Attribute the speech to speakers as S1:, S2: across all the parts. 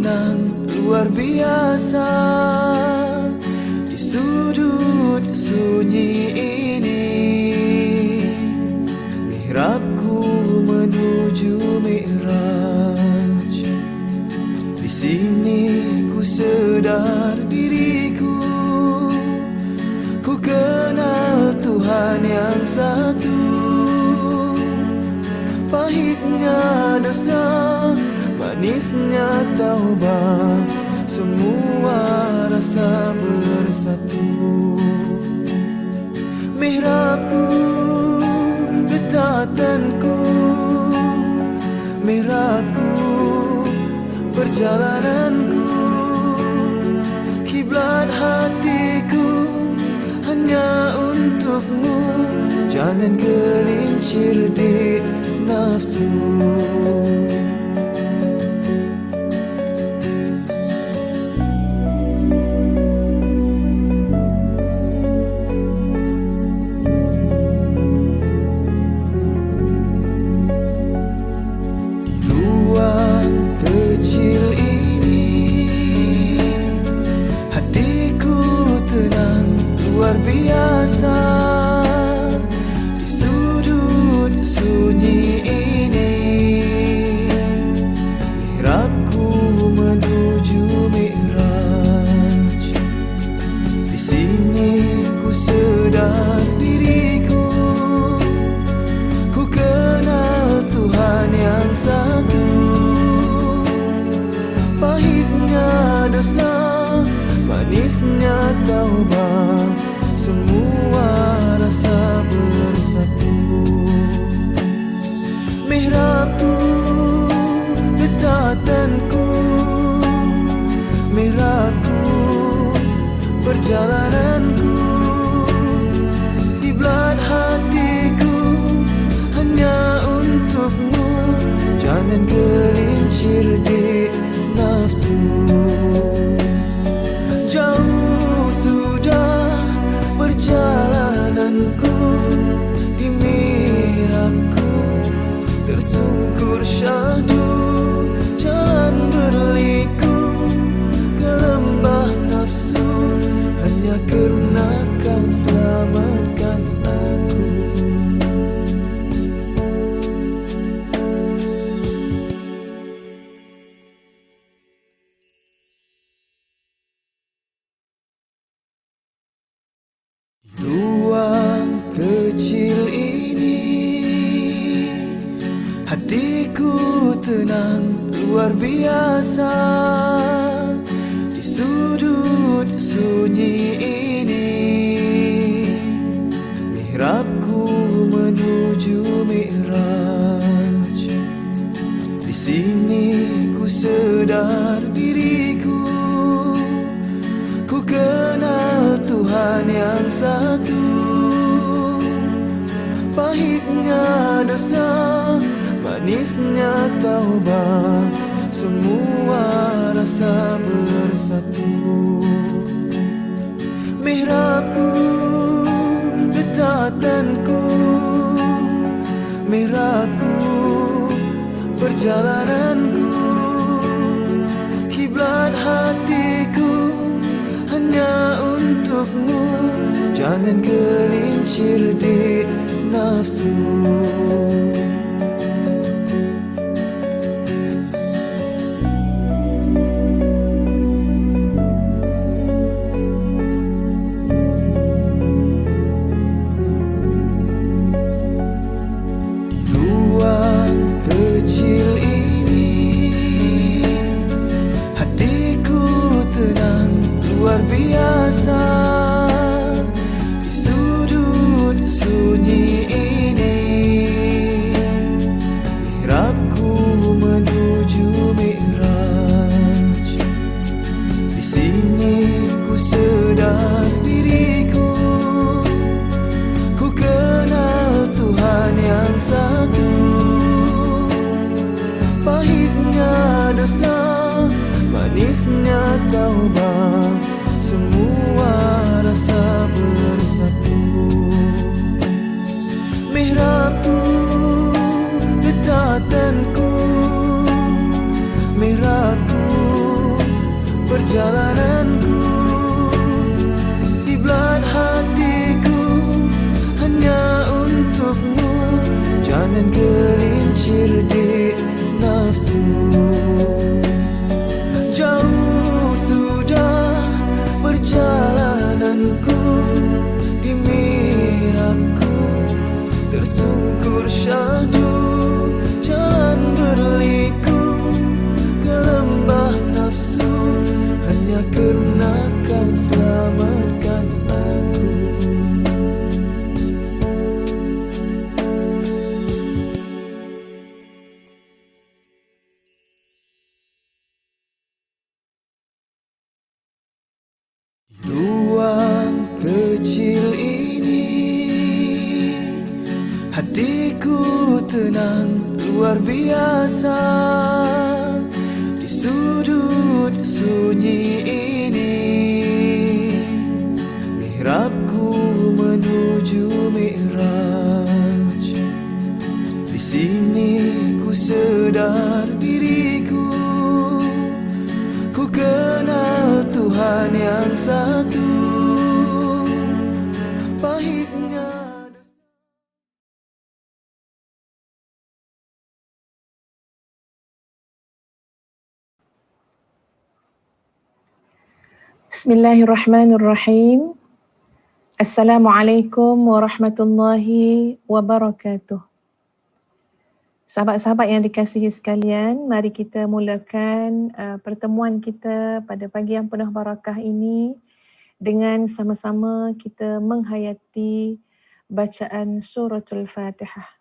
S1: tenang luar biasa. Di sudut sunyi ini, mihrabku menuju mi'raj. Di sini ku sedar diriku, ku kenal Tuhan yang satu. Pahitnya dosa, manisnya taubat, semua rasa bersatu. Mihrabku, getatanku, mihrabku, perjalananku, kiblat hatiku hanya untukmu. Jangan gelincir di nafsu. Kecil ini, hatiku tenang luar biasa. Di sudut sunyi ini, mihrabku menuju mi'raj. Di sini ku sedar diriku, ku kenal Tuhan yang satu. Pahitnya dosa, manisnya taubat, semua rasa bersatu. Mihrabku, getatanku, mihrabku, perjalananku, kiblat hatiku hanya untukmu. Jangan gelincir di nafsu. Jauh sudah perjalananku, di mihrabku tersungkur syahdu. Jalan berliku ke lembah nafsu, hanya karena kau selamatkan aku. Ruang kecil ini, hatiku tenang luar biasa. Di sudut sunyi ini, mihrabku menuju mi'raj. Di sini ku sedar diriku, ku kenal Tuhan yang satu. Pahitnya dosa, manisnya taubat, semua rasa bersatu. Mihrabku, getatanku, mihrabku, perjalananku, kiblat hatiku hanya untukmu. Jangan gelincir di nafsu. Ruang kecil ini, hatiku tenang luar biasa. Di sudut sunyi ini, mihrabku menuju mi'raj. Di sini ku sedar diriku, ku kenal Tuhan yang satu. Pahitnya dosa, manisnya taubat, semua rasa bersatu. Mihrabku, getatanku, mihrabku, Jangan gelincir di nafsu. Jauh sudah perjalananku, di mihrabku tersungkur syahdu. Jalan berliku ke lembah nafsu, hanya karena kau selamatkan aku. Ruang kecil ini, hatiku tenang luar biasa. Di sudut sunyi ini, mihrabku menuju mi'raj. Di sini ku sedar diriku, ku kenal Tuhan yang satu. Pahitnya
S2: Bismillahirrahmanirrahim. Assalamualaikum warahmatullahi wabarakatuh. Sahabat-sahabat yang dikasihi sekalian, mari kita mulakan pertemuan kita pada pagi yang penuh barakah ini dengan sama-sama kita menghayati bacaan suratul Fatihah.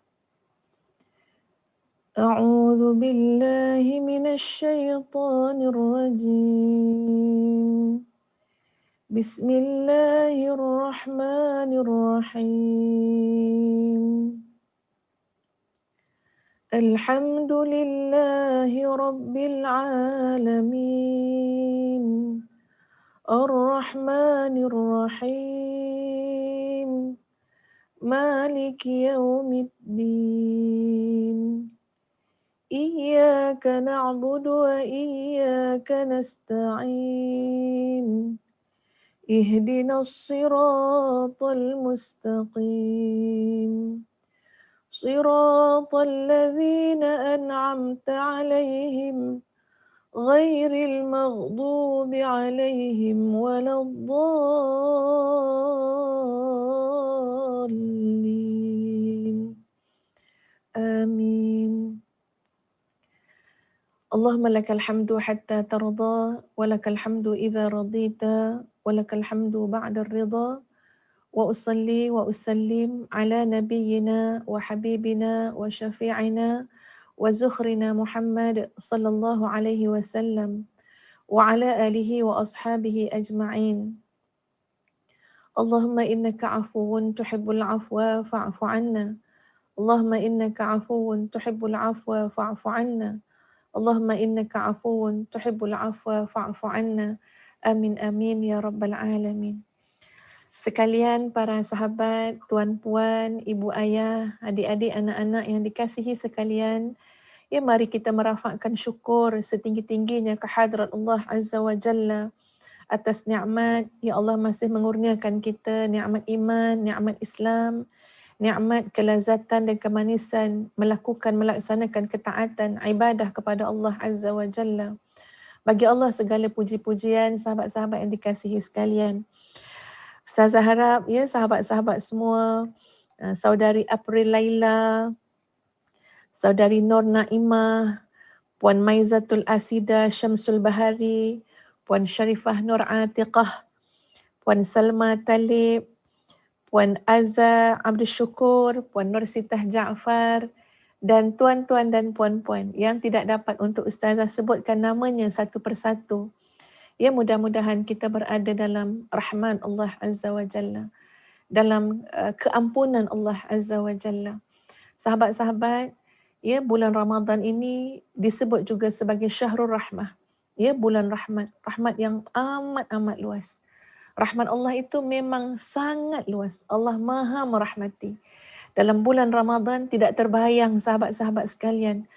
S2: A'udzu billahi minasyaitonir rajim. Bismillahirrahmanirrahim. Alhamdulillahi Rabbil Alamin. Ar-Rahmanir Rahim. Maliki Yaumiddin. Iyyaka na'budu wa iyyaka nasta'in. Ihdinas siratal mustaqim. Siratal ladzina an'amta 'alaihim ghairil maghdubi 'alaihim waladdallin. Amin. Allahumma lakal hamdu hatta tarda, wa lakal hamdu idza radita, wa lakal hamdu ba'da ar-ridha. Wa usalli wa usallim ala nabiyyina wa habibina wa syafi'ina wa zukhrina Muhammad sallallahu alaihi wasallam wa ala alihi wa ashabihi ajma'in. Allahumma innaka afuwun tuhibbul afwa fa'fu 'anna. Allahumma innaka afuwun tuhibbul afwa fa'fu 'anna. Allahumma innaka afuwun tuhibbul afwa fa'fu 'anna. Amin amin ya rabbal alamin. Sekalian para sahabat, tuan-puan, ibu ayah, adik-adik, anak-anak yang dikasihi sekalian, ya mari kita merafakkan syukur setinggi-tingginya kehadrat Allah Azza wa Jalla atas nikmat ya Allah masih mengurniakan kita nikmat iman, nikmat Islam, nikmat kelazatan dan kemanisan melaksanakan ketaatan ibadah kepada Allah Azza wa Jalla. Bagi Allah segala puji-pujian, sahabat-sahabat yang dikasihi sekalian. Ustazah harap ya sahabat-sahabat semua, saudari April Laila, saudari Nur Naimah, Puan Maizatul Asida Syamsul Bahari, Puan Syarifah Nur Atiqah, Puan Salma Talib, Puan Azza Abdul Syukur, Puan Nur Sitah Jaafar, dan tuan-tuan dan puan-puan yang tidak dapat untuk Ustazah sebutkan namanya satu persatu. Ya, mudah-mudahan kita berada dalam rahman Allah Azza wa Jalla, dalam keampunan Allah Azza wa Jalla. Sahabat-sahabat, ya bulan Ramadan ini disebut juga sebagai Syahrul Rahmah. Ya, bulan rahmat, rahmat yang amat-amat luas. Rahmat Allah itu memang sangat luas. Allah Maha merahmati. Dalam bulan Ramadan tidak terbayang sahabat-sahabat sekalian,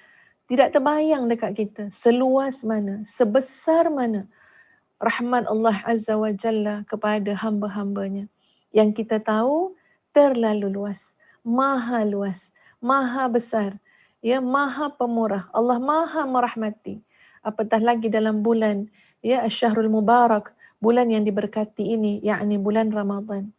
S2: tidak terbayang dekat kita seluas mana, sebesar mana rahmat Allah Azza wa Jalla kepada hamba-hambanya. Yang kita tahu terlalu luas, maha luas, maha besar, ya, maha pemurah. Allah maha merahmati. Apatah lagi dalam bulan, ya, Asy-Syahrul Mubarak, bulan yang diberkati ini, yakni bulan Ramadan.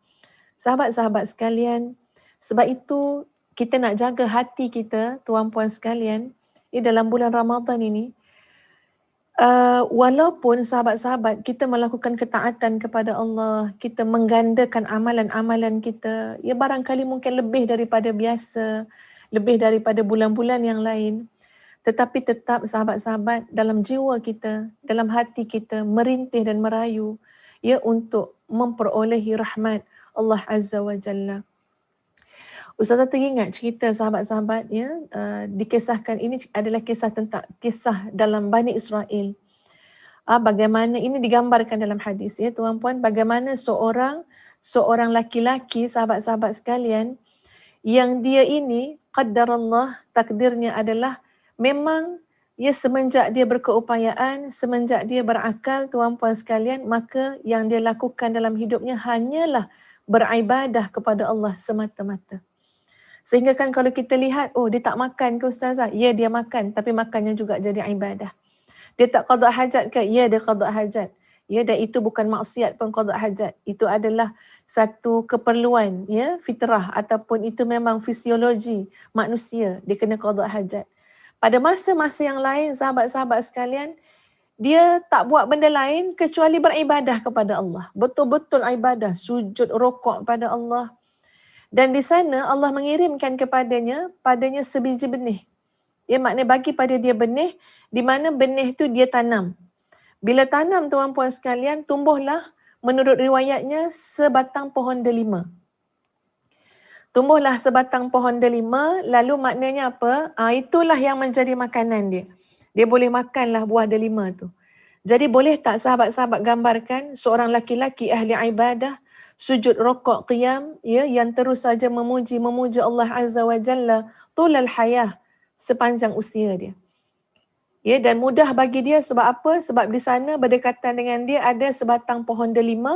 S2: Sahabat-sahabat sekalian, sebab itu kita nak jaga hati kita, tuan-puan sekalian, dalam bulan Ramadan ini, walaupun sahabat-sahabat kita melakukan ketaatan kepada Allah, kita menggandakan amalan-amalan kita, ya barangkali mungkin lebih daripada biasa, lebih daripada bulan-bulan yang lain, tetapi tetap sahabat-sahabat dalam jiwa kita, dalam hati kita merintih dan merayu, ya, untuk memperolehi rahmat Allah Azza wa Jalla. Ustazah teringat cerita sahabat-sahabat, ya, dikisahkan, ini adalah kisah dalam Bani Israel. Bagaimana ini digambarkan dalam hadis, ya tuan-puan, bagaimana seorang laki-laki, sahabat-sahabat sekalian, yang dia ini qaddarallah, takdirnya adalah memang, ya, semenjak dia berkeupayaan, semenjak dia berakal, tuan-puan sekalian, maka yang dia lakukan dalam hidupnya hanyalah beribadah kepada Allah semata-mata. Sehingga kan kalau kita lihat, oh dia tak makan ke ustazah? Ya, dia makan, tapi makannya juga jadi ibadah. Dia tak qada hajat ke? Ya, dia qada hajat. Ya, dan itu bukan maksiat pun qada hajat. Itu adalah satu keperluan, ya, fitrah, ataupun itu memang fisiologi manusia, dia kena qada hajat. Pada masa-masa yang lain, sahabat-sahabat sekalian, dia tak buat benda lain kecuali beribadah kepada Allah. Betul-betul ibadah, sujud, rokok pada Allah. Dan di sana Allah mengirimkan padanya sebiji benih. Ya, maknanya bagi pada dia benih, di mana benih itu dia tanam. Bila tanam, tuan-puan sekalian, tumbuhlah menurut riwayatnya sebatang pohon delima. Tumbuhlah sebatang pohon delima, lalu maknanya apa? Itulah yang menjadi makanan dia. Dia boleh makanlah buah delima tu. Jadi boleh tak sahabat-sahabat gambarkan seorang laki-laki ahli ibadah, sujud rokok qiyam, ya, yang terus saja memuji Allah Azza wa Jalla tulal hayah, sepanjang usia dia. Ya, dan mudah bagi dia sebab apa? Sebab di sana berdekatan dengan dia ada sebatang pohon delima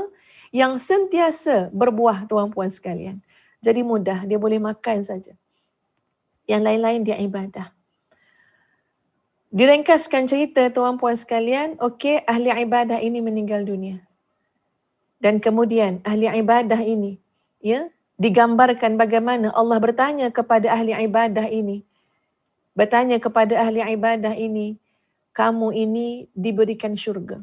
S2: yang sentiasa berbuah, tuan-puan sekalian. Jadi mudah, dia boleh makan saja. Yang lain-lain dia ibadah. Diringkaskan cerita, tuan-puan sekalian, okey, ahli ibadah ini meninggal dunia. Dan kemudian ahli ibadah ini, ya, digambarkan bagaimana Allah bertanya kepada ahli ibadah ini. Bertanya kepada ahli ibadah ini, kamu ini diberikan syurga.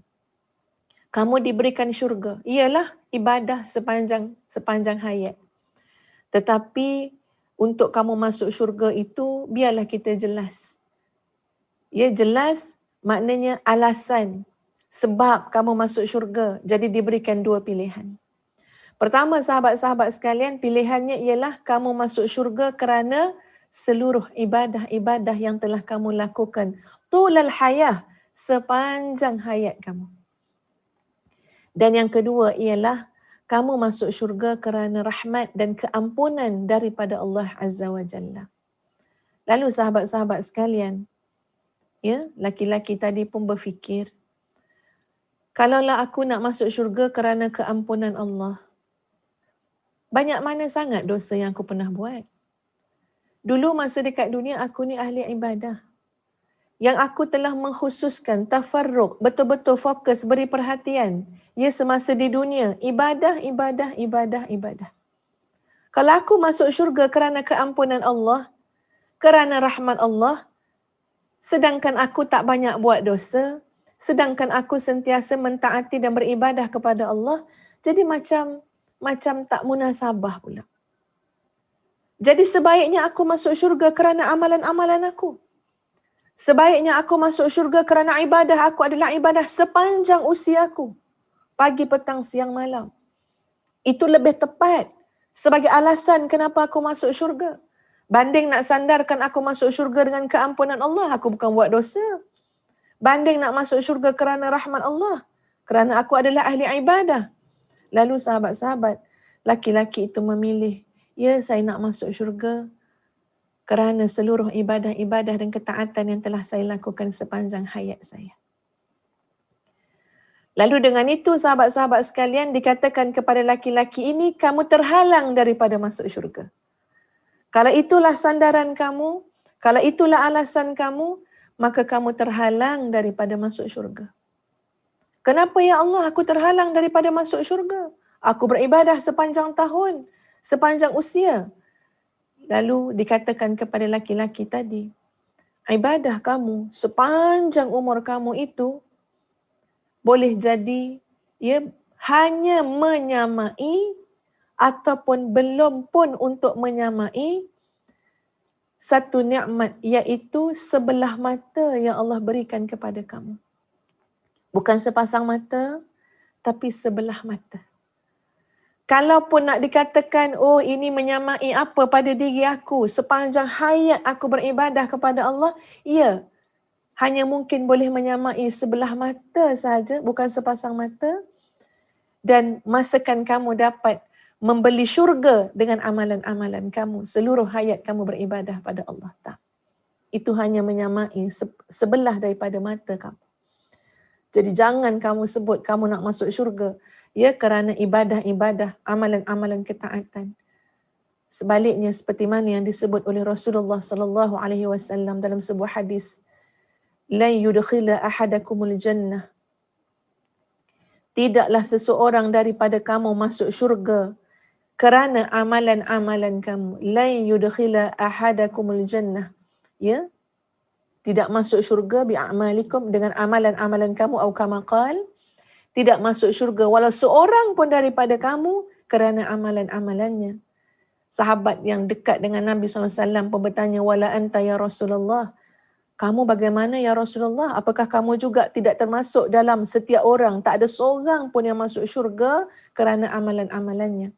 S2: Kamu diberikan syurga. Ialah ibadah sepanjang hayat. Tetapi untuk kamu masuk syurga itu, biarlah kita jelas. Ya, jelas maknanya alasan sebab kamu masuk syurga. Jadi diberikan dua pilihan. Pertama, sahabat-sahabat sekalian, pilihannya ialah kamu masuk syurga kerana seluruh ibadah-ibadah yang telah kamu lakukan tulal hayah, sepanjang hayat kamu. Dan yang kedua ialah kamu masuk syurga kerana rahmat dan keampunan daripada Allah Azza wa Jalla. Lalu sahabat-sahabat sekalian, ya, laki-laki tadi pun berfikir, kalaulah aku nak masuk syurga kerana keampunan Allah, banyak mana sangat dosa yang aku pernah buat. Dulu masa dekat dunia aku ni ahli ibadah. Yang aku telah mengkhususkan tafarruq, betul-betul fokus, beri perhatian, ya, semasa di dunia, ibadah. Kalau aku masuk syurga kerana keampunan Allah, kerana rahmat Allah, sedangkan aku tak banyak buat dosa, sedangkan aku sentiasa mentaati dan beribadah kepada Allah, jadi macam tak munasabah pula. Jadi sebaiknya aku masuk syurga kerana amalan-amalan aku. Sebaiknya aku masuk syurga kerana ibadah aku adalah ibadah sepanjang usiaku. Pagi, petang, siang, malam. Itu lebih tepat sebagai alasan kenapa aku masuk syurga. Banding nak sandarkan aku masuk syurga dengan keampunan Allah, aku bukan buat dosa. Banding nak masuk syurga kerana rahmat Allah, kerana aku adalah ahli ibadah. Lalu sahabat-sahabat, laki-laki itu memilih, ya, saya nak masuk syurga kerana seluruh ibadah-ibadah dan ketaatan yang telah saya lakukan sepanjang hayat saya. Lalu dengan itu sahabat-sahabat sekalian, dikatakan kepada laki-laki ini, kamu terhalang daripada masuk syurga. Kalau itulah sandaran kamu, kalau itulah alasan kamu, maka kamu terhalang daripada masuk syurga. Kenapa ya Allah aku terhalang daripada masuk syurga? Aku beribadah sepanjang tahun, sepanjang usia. Lalu dikatakan kepada laki-laki tadi, ibadah kamu sepanjang umur kamu itu boleh jadi ya hanya menyamai ataupun belum pun untuk menyamai satu nikmat, iaitu sebelah mata yang Allah berikan kepada kamu. Bukan sepasang mata, tapi sebelah mata. Kalaupun nak dikatakan, oh ini menyamai apa pada diri aku, sepanjang hayat aku beribadah kepada Allah, ya, hanya mungkin boleh menyamai sebelah mata sahaja, bukan sepasang mata. Dan masakan kamu dapat membeli syurga dengan amalan-amalan kamu, seluruh hayat kamu beribadah pada Allah. Tak. Itu hanya menyamai sebelah daripada mata kamu. Jadi jangan kamu sebut kamu nak masuk syurga ya kerana ibadah-ibadah, amalan-amalan ketaatan. Sebaliknya seperti mana yang disebut oleh Rasulullah sallallahu alaihi wasallam dalam sebuah hadis, la yudkhila ahadakumul jannah. Tidaklah seseorang daripada kamu masuk syurga kerana amalan-amalan kamu. La yudkhila ahadakumul jannah. Ya, tidak masuk syurga bi'amalikum dengan amalan-amalan kamu atau kama qal, tidak masuk syurga walau seorang pun daripada kamu kerana amalan-amalannya. Sahabat yang dekat dengan Nabi SAW pun bertanya, wala anta ya Rasulullah, kamu bagaimana ya Rasulullah? Apakah kamu juga tidak termasuk dalam setiap orang, tak ada seorang pun yang masuk syurga kerana amalan-amalannya?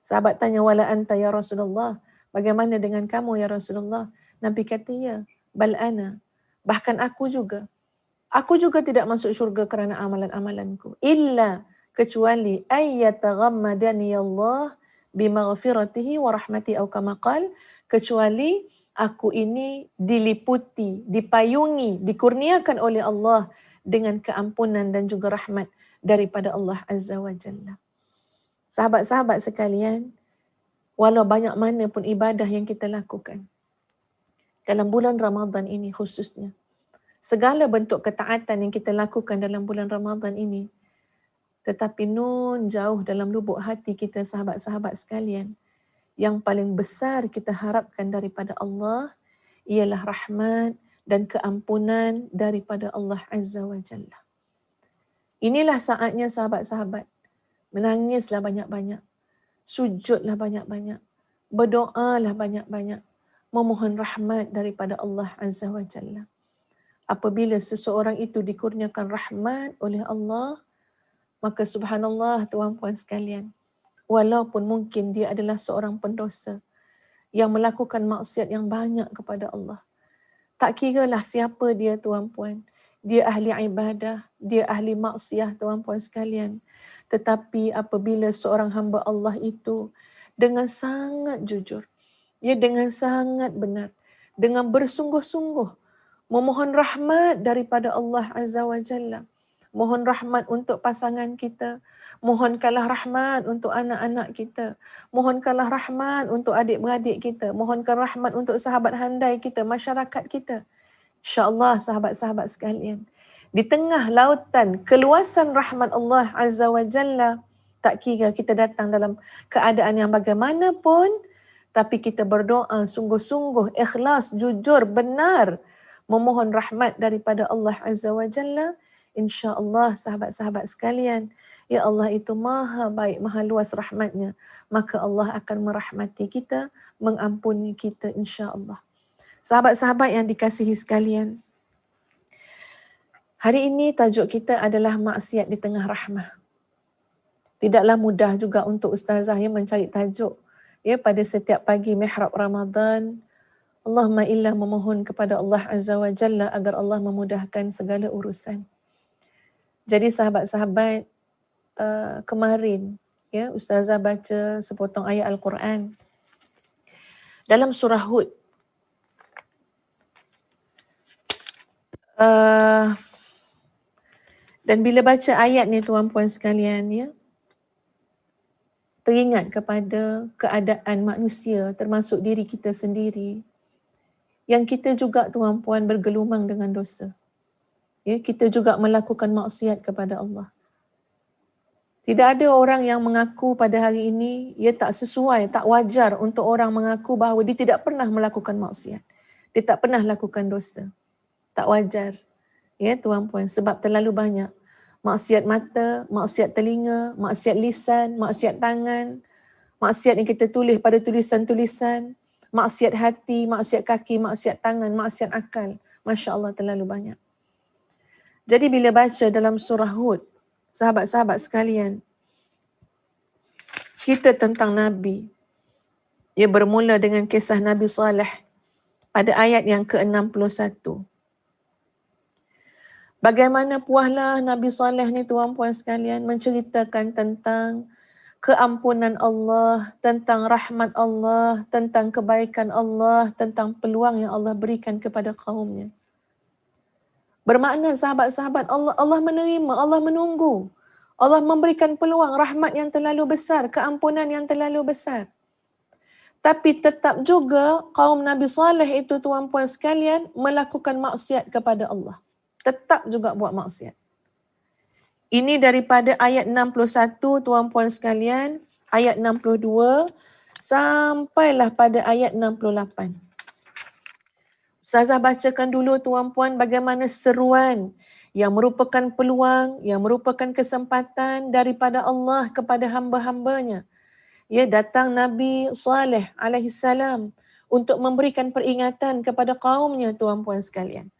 S2: Sahabat tanya, wala anta ya Rasulullah, bagaimana dengan kamu ya Rasulullah? Nabi kata, ya, bal ana, bahkan aku juga tidak masuk syurga kerana amalan-amalanku. Illa, kecuali ayyataghammadani Allah bimaghfiratihi wa rahmati au kama qal, kecuali aku ini diliputi, dipayungi, dikurniakan oleh Allah dengan keampunan dan juga rahmat daripada Allah Azza wa Jalla. Sahabat-sahabat sekalian, walau banyak mana pun ibadah yang kita lakukan dalam bulan Ramadan ini khususnya, segala bentuk ketaatan yang kita lakukan dalam bulan Ramadan ini, tetapi nun jauh dalam lubuk hati kita sahabat-sahabat sekalian, yang paling besar kita harapkan daripada Allah ialah rahmat dan keampunan daripada Allah Azza wa Jalla. Inilah saatnya sahabat-sahabat, menangislah banyak-banyak, sujudlah banyak-banyak, berdoalah banyak-banyak, memohon rahmat daripada Allah Azza wa Jalla. Apabila seseorang itu dikurniakan rahmat oleh Allah, maka subhanallah tuan-puan sekalian, walaupun mungkin dia adalah seorang pendosa yang melakukan maksiat yang banyak kepada Allah, tak kiralah siapa dia tuan-puan, dia ahli ibadah, dia ahli maksiat tuan-puan sekalian, tetapi apabila seorang hamba Allah itu dengan sangat jujur, dengan sangat benar, dengan bersungguh-sungguh memohon rahmat daripada Allah Azza wa Jalla, mohon rahmat untuk pasangan kita, mohonkanlah rahmat untuk anak-anak kita, mohonkanlah rahmat untuk adik-beradik kita, mohonkan rahmat untuk sahabat handai kita, masyarakat kita. InsyaAllah sahabat-sahabat sekalian, di tengah lautan keluasan rahmat Allah Azza wa Jalla, tak kira kita datang dalam keadaan yang bagaimanapun, tapi kita berdoa sungguh-sungguh, ikhlas, jujur, benar, memohon rahmat daripada Allah Azza wa Jalla, insya-Allah sahabat-sahabat sekalian, ya Allah itu maha baik, maha luas rahmatnya, maka Allah akan merahmati kita, mengampuni kita insya-Allah. Sahabat-sahabat yang dikasihi sekalian, hari ini tajuk kita adalah maksiat di tengah rahmah. Tidaklah mudah juga untuk ustazah yang mencari tajuk pada setiap pagi mihrab Ramadan. Allahumma illa memohon kepada Allah Azza wa Jalla agar Allah memudahkan segala urusan. Jadi sahabat-sahabat, kemarin ustazah baca sepotong ayat Al-Quran dalam surah Hud. Dan bila baca ayat ni tuan-puan sekalian, teringat kepada keadaan manusia termasuk diri kita sendiri yang kita juga tuan-puan bergelumang dengan dosa. Ya, kita juga melakukan maksiat kepada Allah. Tidak ada orang yang mengaku pada hari ini ia tak sesuai, tak wajar untuk orang mengaku bahawa dia tidak pernah melakukan maksiat. Dia tak pernah lakukan dosa. Tak wajar. Ya tuan-puan, sebab terlalu banyak maksiat mata, maksiat telinga, maksiat lisan, maksiat tangan, maksiat yang kita tulis pada tulisan-tulisan, maksiat hati, maksiat kaki, maksiat tangan, maksiat akal. Masya Allah, terlalu banyak. Jadi bila baca dalam surah Hud, sahabat-sahabat sekalian, cerita tentang Nabi, ia bermula dengan kisah Nabi Saleh pada ayat yang ke-61. Bagaimana puahlah Nabi Saleh ni tuan-puan sekalian menceritakan tentang keampunan Allah, tentang rahmat Allah, tentang kebaikan Allah, tentang peluang yang Allah berikan kepada kaumnya. Bermakna sahabat-sahabat Allah menerima, Allah menunggu. Allah memberikan peluang rahmat yang terlalu besar, keampunan yang terlalu besar. Tapi tetap juga kaum Nabi Saleh itu tuan-puan sekalian melakukan maksiat kepada Allah. Tetap juga buat maksiat. Ini daripada ayat 61 tuan-puan sekalian, ayat 62 sampailah pada ayat 68. Ustazah bacakan dulu tuan-puan bagaimana seruan yang merupakan peluang, yang merupakan kesempatan daripada Allah kepada hamba-hambanya. Ya, datang Nabi Saleh alaihi salam untuk memberikan peringatan kepada kaumnya tuan-puan sekalian.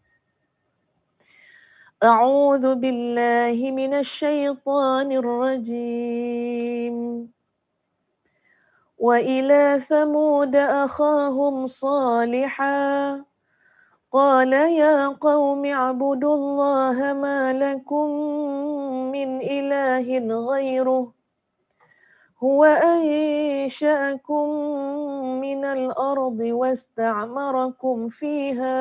S2: A'udzu billahi minasyaitonir rajim. Wa ila thamud akhahum salihah. قال يا قوم اعبدوا الله ما لكم من إله غيره هو أنشأكم من الأرض واستعمركم فيها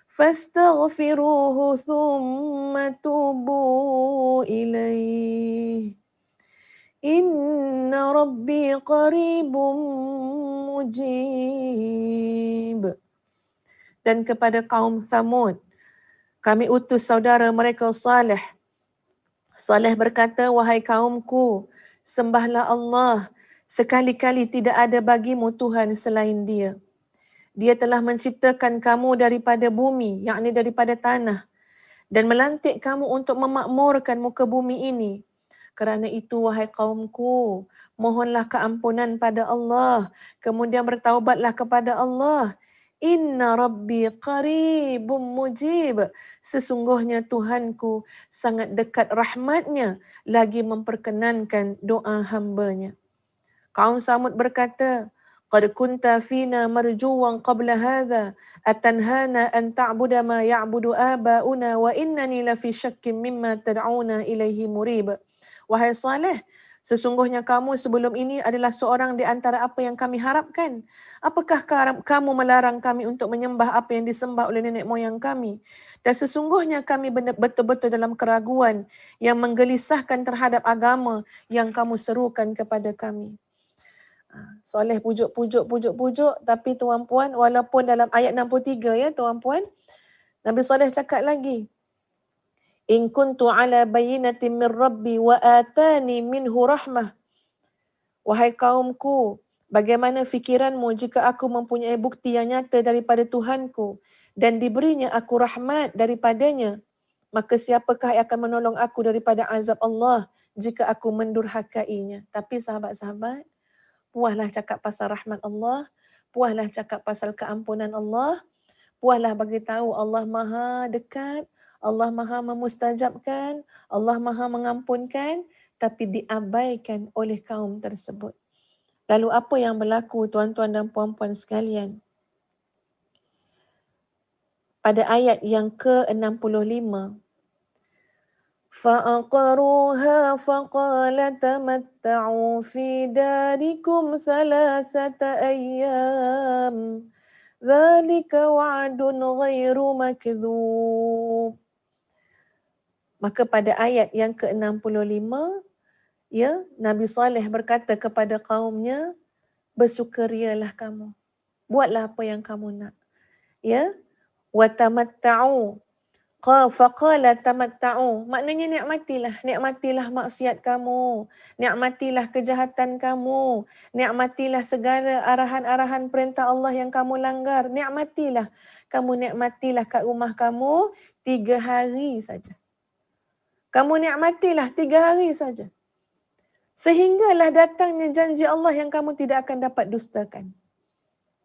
S2: فاستغفروه ثم توبوا إليه إن ربي قريب مجيب. Dan kepada kaum Thamud, kami utus saudara mereka Saleh. Saleh berkata, wahai kaumku, sembahlah Allah, sekali-kali tidak ada bagimu Tuhan selain Dia. Dia telah menciptakan kamu daripada bumi, yakni daripada tanah, dan melantik kamu untuk memakmurkan muka bumi ini. Kerana itu, wahai kaumku, mohonlah keampunan pada Allah, kemudian bertaubatlah kepada Allah. Inna Rabbi qaribum mujib. Sesungguhnya Tuhanku sangat dekat rahmatnya, lagi memperkenankan doa hambanya. Kaum Samud berkata, Qad kunta fina marjuwan qabla hadha, atanhana an ta'buda ma ya'budu aba'una wa innani lafi syakkim mimma tad'una ilaihi murib. Wahai Saleh, sesungguhnya kamu sebelum ini adalah seorang di antara apa yang kami harapkan. Apakah kamu melarang kami untuk menyembah apa yang disembah oleh nenek moyang kami? Dan sesungguhnya kami betul-betul dalam keraguan yang menggelisahkan terhadap agama yang kamu serukan kepada kami. Soleh pujuk, tapi tuan-puan, walaupun dalam ayat 63 ya tuan-puan, Nabi Saleh cakap lagi, In kuntu ala bayyinatin min Rabbi wa atani minhu rahmah. Wahai kaumku, bagaimana fikiranmu jika aku mempunyai bukti yang nyata daripada Tuhanku dan diberinya aku rahmat daripadanya, maka siapakah yang akan menolong aku daripada azab Allah jika aku mendurhakainya? Tapi sahabat-sahabat, puahlah cakap pasal rahmat Allah, puahlah cakap pasal keampunan Allah, puahlah bagi tahu Allah Maha dekat, Allah Maha memustajabkan, Allah Maha mengampunkan, tapi diabaikan oleh kaum tersebut. Lalu apa yang berlaku tuan-tuan dan puan-puan sekalian? Pada ayat yang ke-65, فَأَقَرُوهَا فَقَالَ تَمَتَّعُوا فِي دَارِكُمْ 3 أَيَّامٍ ذَلِكَ وَعْدٌ غَيْرُ مَكْذُوبٍ. Maka pada ayat yang ke-65, Ya, Nabi Saleh berkata kepada kaumnya, bersukarialah kamu. Buatlah apa yang kamu nak. Ya, wa tamatta'u. Faqala tamatta'u. Maknanya nikmatilah maksiat kamu. Nikmatilah kejahatan kamu. Nikmatilah segala arahan-arahan perintah Allah yang kamu langgar. Nikmatilah. Kamu nikmatilah kat rumah kamu 3 hari saja. Kamu nikmatilah 3 hari saja. Sehinggalah datangnya janji Allah yang kamu tidak akan dapat dustakan.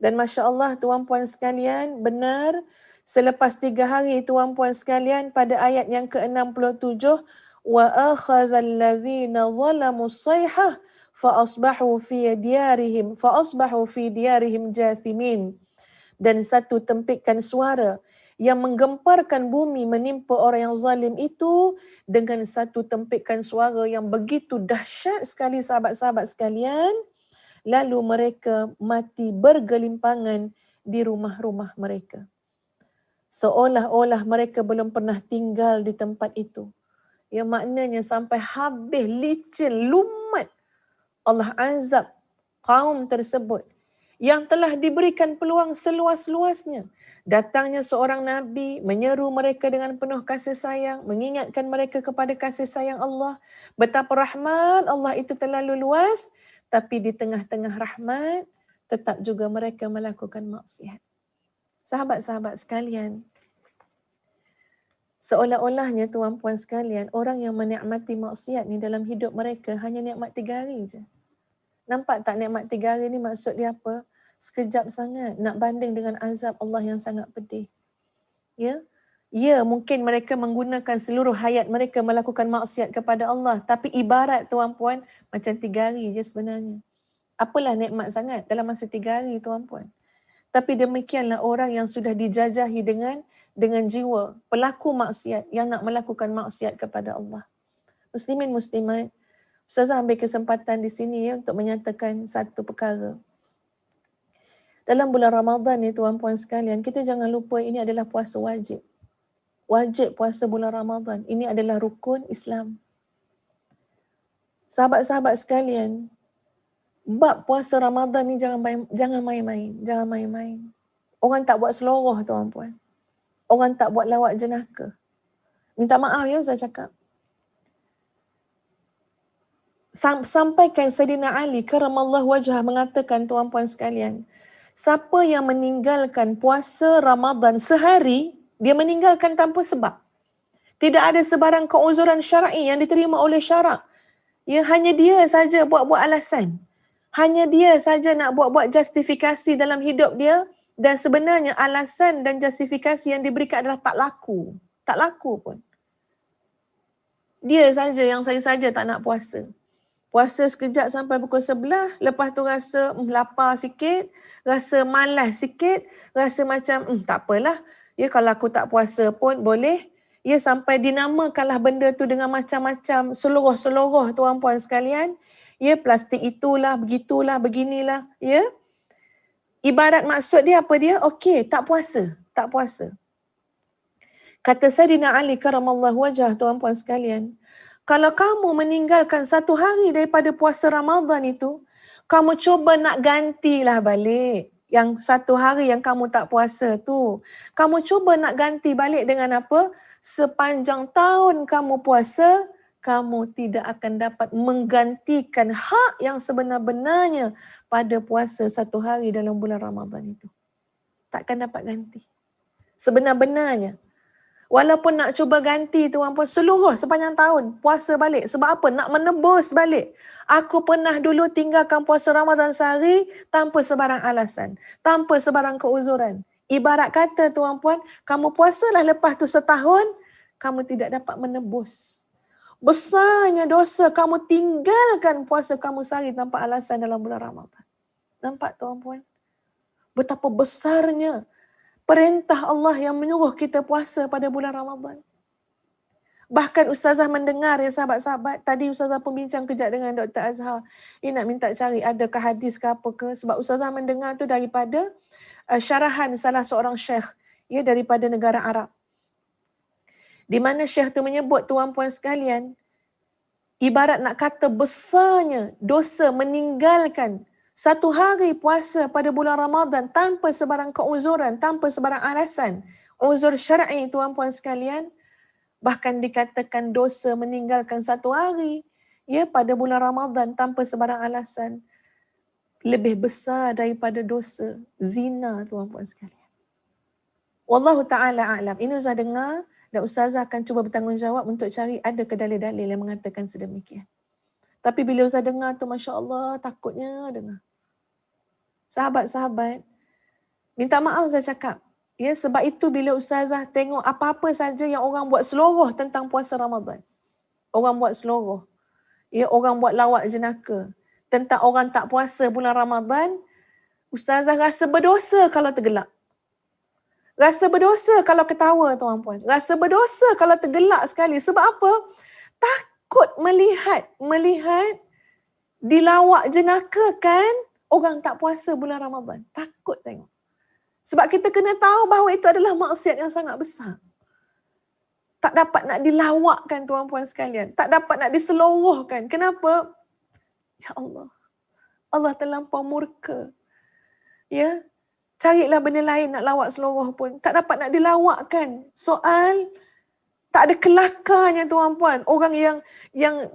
S2: Dan Masya Allah tuan-puan sekalian, benar selepas 3 hari tuan-puan sekalian pada ayat yang ke-67, wa akhadhal ladzina zalamu sayhah fa asbahu fi diyarihim jathimin. Dan satu tempikan suara yang menggemparkan bumi menimpa orang yang zalim itu dengan satu tempikan suara yang begitu dahsyat sekali sahabat-sahabat sekalian. Lalu mereka mati bergelimpangan di rumah-rumah mereka. Seolah-olah mereka belum pernah tinggal di tempat itu. Yang maknanya sampai habis, licin, lumat Allah azab kaum tersebut yang telah diberikan peluang seluas-luasnya. Datangnya seorang Nabi menyeru mereka dengan penuh kasih sayang, mengingatkan mereka kepada kasih sayang Allah. Betapa rahmat Allah itu terlalu luas, tapi di tengah-tengah rahmat, tetap juga mereka melakukan maksiat. Sahabat-sahabat sekalian, seolah-olahnya tuan-puan sekalian, orang yang menikmati maksiat ni dalam hidup mereka hanya nikmat 3 hari je. Nampak tak nikmat 3 hari ni maksud dia apa? Sekejap sangat nak banding dengan azab Allah yang sangat pedih. Ya, mungkin mereka menggunakan seluruh hayat mereka melakukan maksiat kepada Allah, tapi ibarat tuan-puan macam 3 hari je sebenarnya. Apalah nikmat sangat dalam masa 3 hari tuan-puan. Tapi demikianlah orang yang sudah dijajahi dengan jiwa pelaku maksiat yang nak melakukan maksiat kepada Allah. Muslimin muslimat, Ustazah ambil kesempatan di sini untuk menyatakan satu perkara. Dalam bulan Ramadan ni tuan-puan sekalian, kita jangan lupa ini adalah puasa wajib. Wajib puasa bulan Ramadan. Ini adalah rukun Islam. Sahabat-sahabat sekalian, bab puasa Ramadan ni jangan main-main. Orang tak buat seloroh tuan-puan. Orang tak buat lawat jenaka. Minta maaf ya saya cakap. Sampaikan Sayyidina Ali karamallahu wajhah mengatakan tuan-puan sekalian, siapa yang meninggalkan puasa Ramadan sehari, dia meninggalkan tanpa sebab. Tidak ada sebarang keuzuran syar'i yang diterima oleh syarak. Ya, hanya dia saja buat-buat alasan. Hanya dia saja nak buat-buat justifikasi dalam hidup dia, dan sebenarnya alasan dan justifikasi yang diberikan adalah tak laku. Tak laku pun. Dia saja yang saya saja tak nak puasa. Puasa sekejap sampai pukul 11, lepas tu rasa lapar sikit, rasa malas sikit, rasa macam tak apalah. Ya, kalau aku tak puasa pun boleh. Ya, sampai dinamakanlah benda tu dengan macam-macam seluruh-seluruh tuan-puan sekalian. Ya, plastik itulah, begitulah, beginilah. Ya. Ibarat maksud dia apa dia? Okey, tak puasa. Tak puasa. Kata Sayyidina Ali karamallahu wajhah tuan-puan sekalian, kalau kamu meninggalkan 1 hari daripada puasa Ramadan itu, kamu cuba nak gantilah balik yang 1 hari yang kamu tak puasa tu. Kamu cuba nak ganti balik dengan apa? Sepanjang tahun kamu puasa, kamu tidak akan dapat menggantikan hak yang sebenar-benarnya pada puasa 1 hari dalam bulan Ramadan itu. Takkan dapat ganti. Sebenar-benarnya. Walaupun nak cuba ganti tuan-puan seluruh sepanjang tahun puasa balik. Sebab apa? Nak menebus balik. Aku pernah dulu tinggalkan puasa Ramadan sehari tanpa sebarang alasan. Tanpa sebarang keuzuran. Ibarat kata tuan-puan, kamu puasalah lepas tu setahun, kamu tidak dapat menebus. Besarnya dosa kamu tinggalkan puasa kamu sehari tanpa alasan dalam bulan Ramadan. Nampak tuan-puan? Betapa besarnya perintah Allah yang menyuruh kita puasa pada bulan Ramadan. Bahkan Ustazah mendengar ya sahabat-sahabat, tadi Ustazah pun bincang kejap dengan Dr. Azhar. Ia nak minta cari adakah hadis ke apa ke. Sebab Ustazah mendengar tu daripada syarahan salah seorang syekh ya, daripada negara Arab. Di mana syekh tu menyebut tuan-puan sekalian, Ibarat nak kata besarnya dosa meninggalkan satu hari puasa pada bulan Ramadan tanpa sebarang keuzuran, tanpa sebarang alasan. Uzur syar'i tuan-puan sekalian. Bahkan dikatakan dosa meninggalkan satu hari ya pada bulan Ramadan tanpa sebarang alasan lebih besar daripada dosa zina tuan-puan sekalian. Wallahu ta'ala a'lam. Ini Ustazah dengar dan Ustazah akan cuba bertanggungjawab untuk cari ada ke dalil-dalil yang mengatakan sedemikian. Tapi bila Ustazah dengar tu Masya Allah takutnya dengar. Sahabat-sahabat, minta maaf saya cakap. Ya, sebab itu bila Ustazah tengok apa-apa saja yang orang buat seluruh tentang puasa Ramadan. Orang buat seluruh. Ya, orang buat lawak jenaka. Tentang orang tak puasa bulan Ramadan, Ustazah rasa berdosa kalau tergelak. Rasa berdosa kalau ketawa tuan-puan. Rasa berdosa kalau tergelak sekali. Sebab apa? Takut melihat dilawak jenaka kan orang tak puasa bulan Ramadan. Takut tengok. Sebab kita kena tahu bahawa itu adalah maksiat yang sangat besar. Tak dapat nak dilawakkan tuan-puan sekalian. Tak dapat nak diseluruhkan. Kenapa? Ya Allah. Allah terlampau murka. Ya. Carilah benda lain nak lawak seluruh pun. Tak dapat nak dilawakkan. Soal tak ada kelakarnya tuan-puan. Orang yang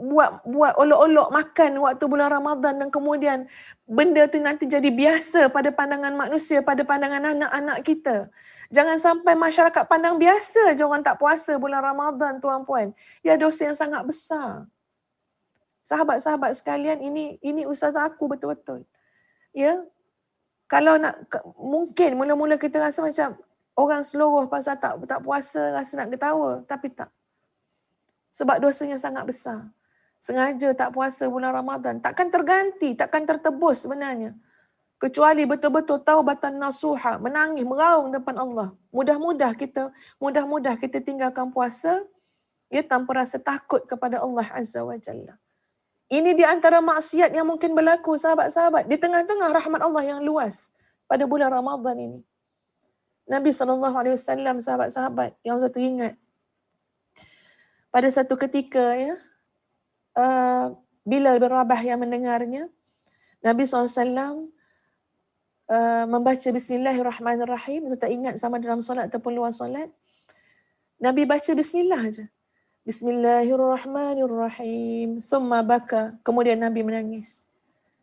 S2: buat olok-olok makan waktu bulan Ramadan dan kemudian benda tu nanti jadi biasa pada pandangan manusia, pada pandangan anak-anak kita. Jangan sampai masyarakat pandang biasa je orang tak puasa bulan Ramadan tuan-puan. Ya, dosa yang sangat besar. Sahabat-sahabat sekalian, ini ustazah aku betul-betul. Ya. Kalau nak mungkin mula-mula kita rasa macam orang seluruh pasal tak puasa rasa nak ketawa, tapi tak. Sebab dosanya sangat besar. Sengaja tak puasa bulan Ramadan takkan terganti, takkan tertebus sebenarnya. Kecuali betul-betul taubatan nasuha, menangis, meraung depan Allah. Mudah-mudah kita tinggalkan puasa ya tanpa rasa takut kepada Allah Azza wa Jalla. Ini di antara maksiat yang mungkin berlaku sahabat-sahabat di tengah-tengah rahmat Allah yang luas pada bulan Ramadan ini. Nabi SAW, sahabat-sahabat yang saya teringat, pada satu ketika ya, Bilal bin Rabah yang mendengarnya, Nabi SAW membaca Bismillahirrahmanirrahim. Saya tak ingat sama dalam solat ataupun luar solat. Nabi baca Bismillah aja. Bismillahirrahmanirrahim. Thumma baka. Kemudian Nabi menangis.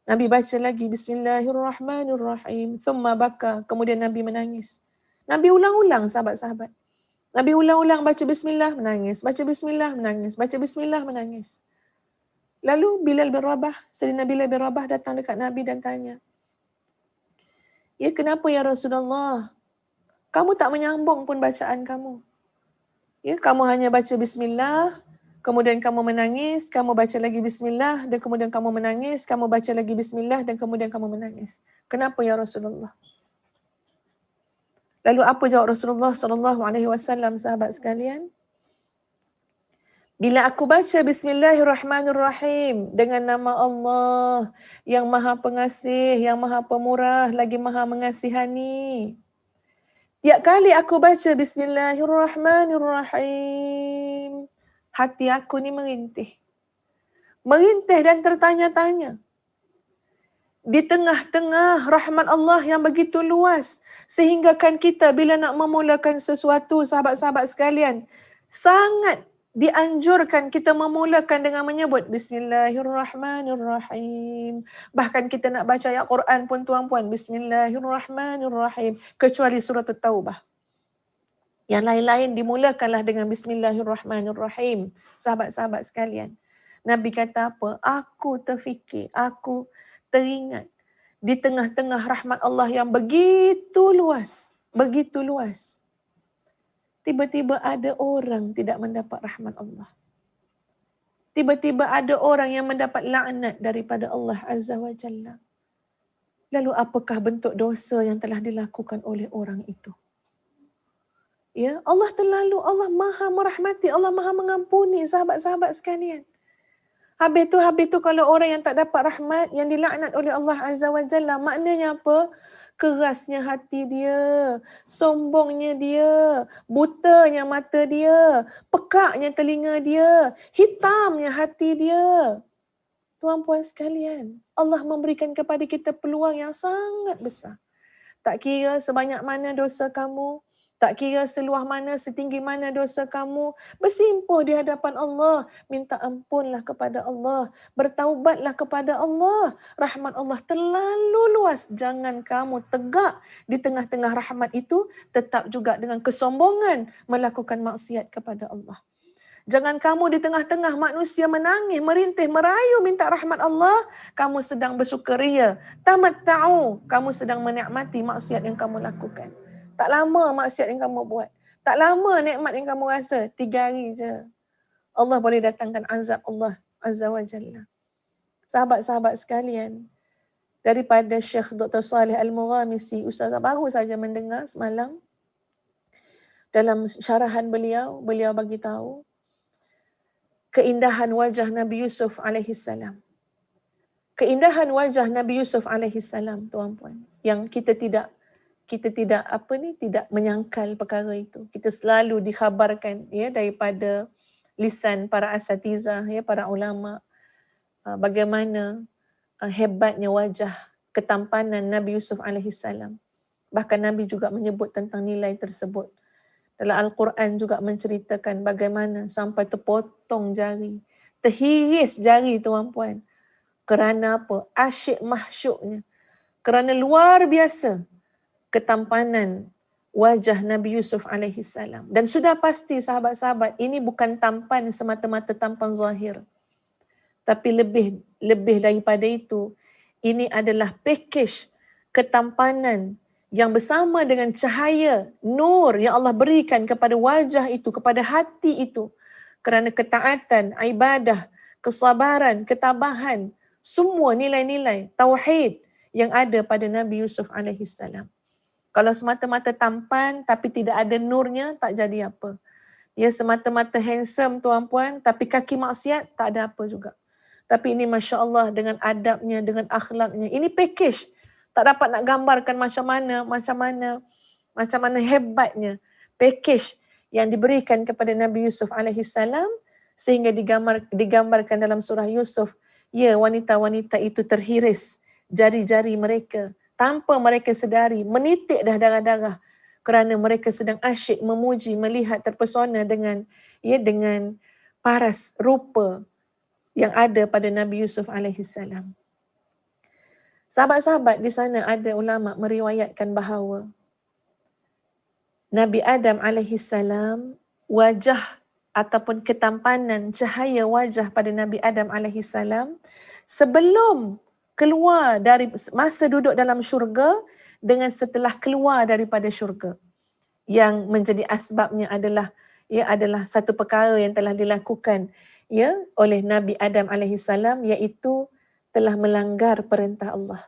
S2: Nabi baca lagi Bismillahirrahmanirrahim. Thumma baka. Kemudian Nabi menangis. Nabi ulang-ulang sahabat-sahabat. Nabi ulang-ulang baca Bismillah, menangis. Baca Bismillah, menangis. Baca Bismillah, menangis. Lalu Bilal bin Rabah, Sayyidina Bilal bin Rabah datang dekat Nabi dan tanya, ya kenapa ya Rasulullah? Kamu tak menyambung pun bacaan kamu. Ya, kamu hanya baca Bismillah, kemudian kamu menangis, kamu baca lagi Bismillah, dan kemudian kamu menangis, kamu baca lagi Bismillah, dan kemudian kamu menangis. Kenapa ya Rasulullah? Lalu apa jawab Rasulullah SAW, sahabat sekalian? Bila aku baca Bismillahirrahmanirrahim dengan nama Allah yang Maha Pengasih, yang Maha Pemurah, lagi Maha Mengasihani. Tiap kali aku baca Bismillahirrahmanirrahim, hati aku ni merintih. Merintih dan tertanya-tanya. Di tengah-tengah rahmat Allah yang begitu luas, sehinggakan kita bila nak memulakan sesuatu, sahabat-sahabat sekalian, sangat dianjurkan kita memulakan dengan menyebut Bismillahirrahmanirrahim. Bahkan kita nak baca ayat Quran pun tuan-puan, Bismillahirrahmanirrahim, kecuali surah At-Taubah. Yang lain-lain dimulakanlah dengan Bismillahirrahmanirrahim. Sahabat-sahabat sekalian, Nabi kata apa? Aku terfikir, aku teringat di tengah-tengah rahmat Allah yang begitu luas, begitu luas. Tiba-tiba ada orang tidak mendapat rahmat Allah. Tiba-tiba ada orang yang mendapat laknat daripada Allah Azza wa Jalla. Lalu apakah bentuk dosa yang telah dilakukan oleh orang itu? Ya, Allah Allah Maha merahmati, Allah Maha mengampuni sahabat-sahabat sekalian. Habis tu kalau orang yang tak dapat rahmat, yang dilaknat oleh Allah Azza wa Jalla, maknanya apa? kerasnya hati dia, sombongnya dia, butanya mata dia, pekaknya telinga dia, hitamnya hati dia. Tuan-puan sekalian, Allah memberikan kepada kita peluang yang sangat besar. Tak kira sebanyak mana dosa kamu, tak kira seluas mana, setinggi mana dosa kamu, bersimpuh di hadapan Allah, minta ampunlah kepada Allah, bertaubatlah kepada Allah. Rahmat Allah terlalu luas. Jangan kamu tegak di tengah-tengah rahmat itu, tetap juga dengan kesombongan melakukan maksiat kepada Allah. Jangan kamu di tengah-tengah manusia menangis, merintih, merayu minta rahmat Allah, kamu sedang bersukaria. Tamatta'u, kamu sedang menikmati maksiat yang kamu lakukan. Tak lama maksiat yang kamu buat. Tak lama nikmat yang kamu rasa. 3 hari je. Allah boleh datangkan azab Allah Azza wa Jalla. Sahabat-sahabat sekalian, daripada Syekh Dr. Salih Al-Mughamisi, Ustazah baru saja mendengar semalam, dalam syarahan beliau bagi tahu keindahan wajah Nabi Yusuf alaihi salam. Keindahan wajah Nabi Yusuf alaihi salam, tuan-puan, yang kita tidak tidak menyangkal perkara itu. Kita selalu dikhabarkan daripada lisan para asatizah, para ulama, bagaimana hebatnya wajah, ketampanan Nabi Yusuf alaihi salam. Bahkan Nabi juga menyebut tentang nilai tersebut. Dalam Al-Quran juga menceritakan bagaimana sampai terpotong jari, terhiris jari, tuan-puan. Kerana apa? Asyik mahsyuknya. Kerana luar biasa ketampanan wajah Nabi Yusuf alaihi salam. Dan sudah pasti sahabat-sahabat, ini bukan tampan semata-mata tampan zahir. Tapi lebih daripada itu, ini adalah package ketampanan yang bersama dengan cahaya, nur yang Allah berikan kepada wajah itu, kepada hati itu. Kerana ketaatan, ibadah, kesabaran, ketabahan, semua nilai-nilai tauhid yang ada pada Nabi Yusuf alaihi salam. Kalau semata-mata tampan tapi tidak ada nurnya, tak jadi apa. Ya, semata-mata handsome, tuan-puan, tapi kaki maksiat, tak ada apa juga. Tapi ini Masya Allah, dengan adabnya, dengan akhlaknya, ini package. Tak dapat nak gambarkan macam mana hebatnya package yang diberikan kepada Nabi Yusuf alaihi salam, sehingga digambarkan dalam surah Yusuf, ya, wanita-wanita itu terhiris jari-jari mereka tanpa mereka sedari, menitik dah darah-darah kerana mereka sedang asyik memuji, melihat, terpesona dengan paras rupa yang ada pada Nabi Yusuf alaihi salam. Sahabat-sahabat, di sana ada ulama meriwayatkan bahawa Nabi Adam alaihi salam, wajah ataupun ketampanan cahaya wajah pada Nabi Adam alaihi salam sebelum keluar dari masa duduk dalam syurga dengan setelah keluar daripada syurga, yang menjadi asbabnya adalah satu perkara yang telah dilakukan oleh Nabi Adam alaihi salam, iaitu telah melanggar perintah Allah.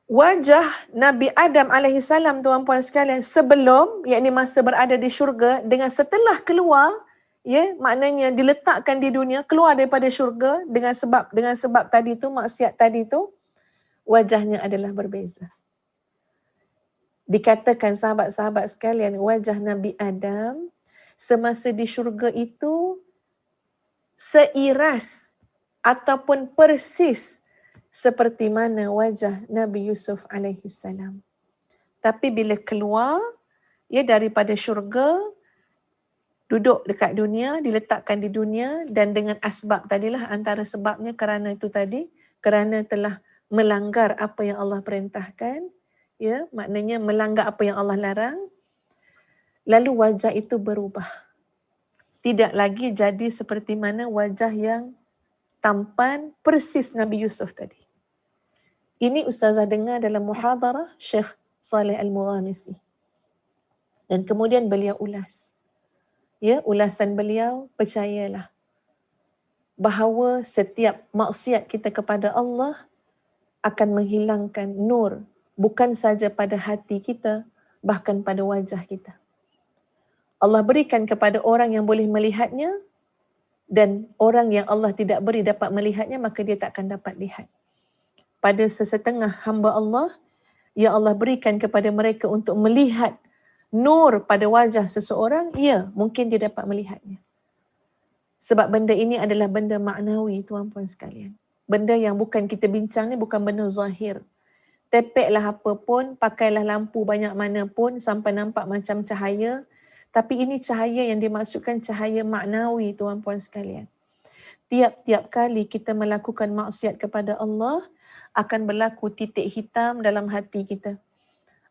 S2: Wajah Nabi Adam alaihi salam, tuan-puan sekalian, sebelum, yakni masa berada di syurga, dengan setelah keluar, maknanya diletakkan di dunia, keluar daripada syurga dengan sebab tadi tu, maksiat tadi tu, wajahnya adalah berbeza. Dikatakan sahabat-sahabat sekalian, wajah Nabi Adam semasa di syurga itu seiras ataupun persis seperti mana wajah Nabi Yusuf alaihi salam. Tapi bila keluar daripada syurga, duduk dekat dunia, diletakkan di dunia, dan dengan asbab tadilah, antara sebabnya kerana itu tadi, kerana telah melanggar apa yang Allah perintahkan, maknanya melanggar apa yang Allah larang, lalu wajah itu berubah. Tidak lagi jadi seperti mana wajah yang tampan persis Nabi Yusuf tadi. Ini Ustazah dengar dalam muhadarah Syekh Salih Al-Mughamisi. Dan kemudian beliau ulas. Ulasan beliau, percayalah bahawa setiap maksiat kita kepada Allah akan menghilangkan nur, bukan saja pada hati kita, bahkan pada wajah kita. Allah berikan kepada orang yang boleh melihatnya, dan orang yang Allah tidak beri dapat melihatnya, maka dia tak akan dapat lihat. Pada sesetengah hamba Allah Ya Allah berikan kepada mereka untuk melihat nur pada wajah seseorang, ya mungkin dia dapat melihatnya. Sebab benda ini adalah benda maknawi tuan-puan sekalian. Benda yang bukan kita bincang ni bukan benda zahir. Tepeklah apa pun, pakailah lampu banyak mana pun sampai nampak macam cahaya. Tapi ini cahaya yang dimaksudkan cahaya maknawi tuan-puan sekalian. Tiap-tiap kali kita melakukan maksiat kepada Allah, akan berlaku titik hitam dalam hati kita.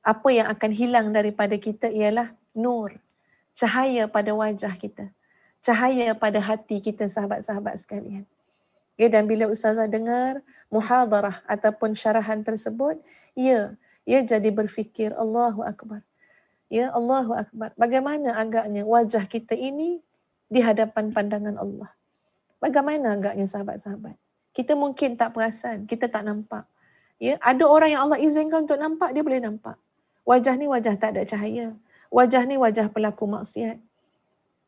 S2: Apa yang akan hilang daripada kita ialah nur, cahaya pada wajah kita, cahaya pada hati kita sahabat-sahabat sekalian. Ya, dan bila Ustazah dengar muhadarah ataupun syarahan tersebut, ia jadi berfikir Allahu Akbar. Ya, Allahu Akbar. Bagaimana agaknya wajah kita ini di hadapan pandangan Allah? Bagaimana agaknya sahabat-sahabat? Kita mungkin tak perasan, kita tak nampak. Ya, ada orang yang Allah izinkan untuk nampak, dia boleh nampak. Wajah ni wajah tak ada cahaya. Wajah ni wajah pelaku maksiat.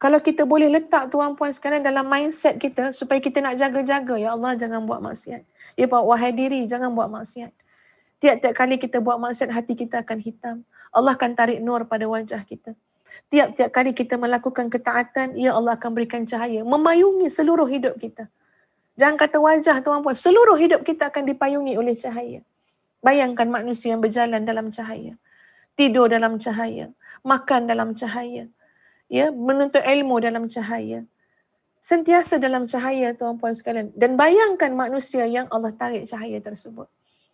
S2: Kalau kita boleh letak tuan-puan sekalian dalam mindset kita supaya kita nak jaga-jaga, ya Allah jangan buat maksiat. Ya Pak, wahai diri jangan buat maksiat. Tiap-tiap kali kita buat maksiat, hati kita akan hitam. Allah akan tarik nur pada wajah kita. Tiap-tiap kali kita melakukan ketaatan, ya Allah akan berikan cahaya memayungi seluruh hidup kita. Jangan kata wajah tuan-puan, seluruh hidup kita akan dipayungi oleh cahaya. Bayangkan manusia yang berjalan dalam cahaya, tidur dalam cahaya, makan dalam cahaya, ya, menuntut ilmu dalam cahaya. Sentiasa dalam cahaya tuan-puan sekalian. Dan bayangkan manusia yang Allah tarik cahaya tersebut.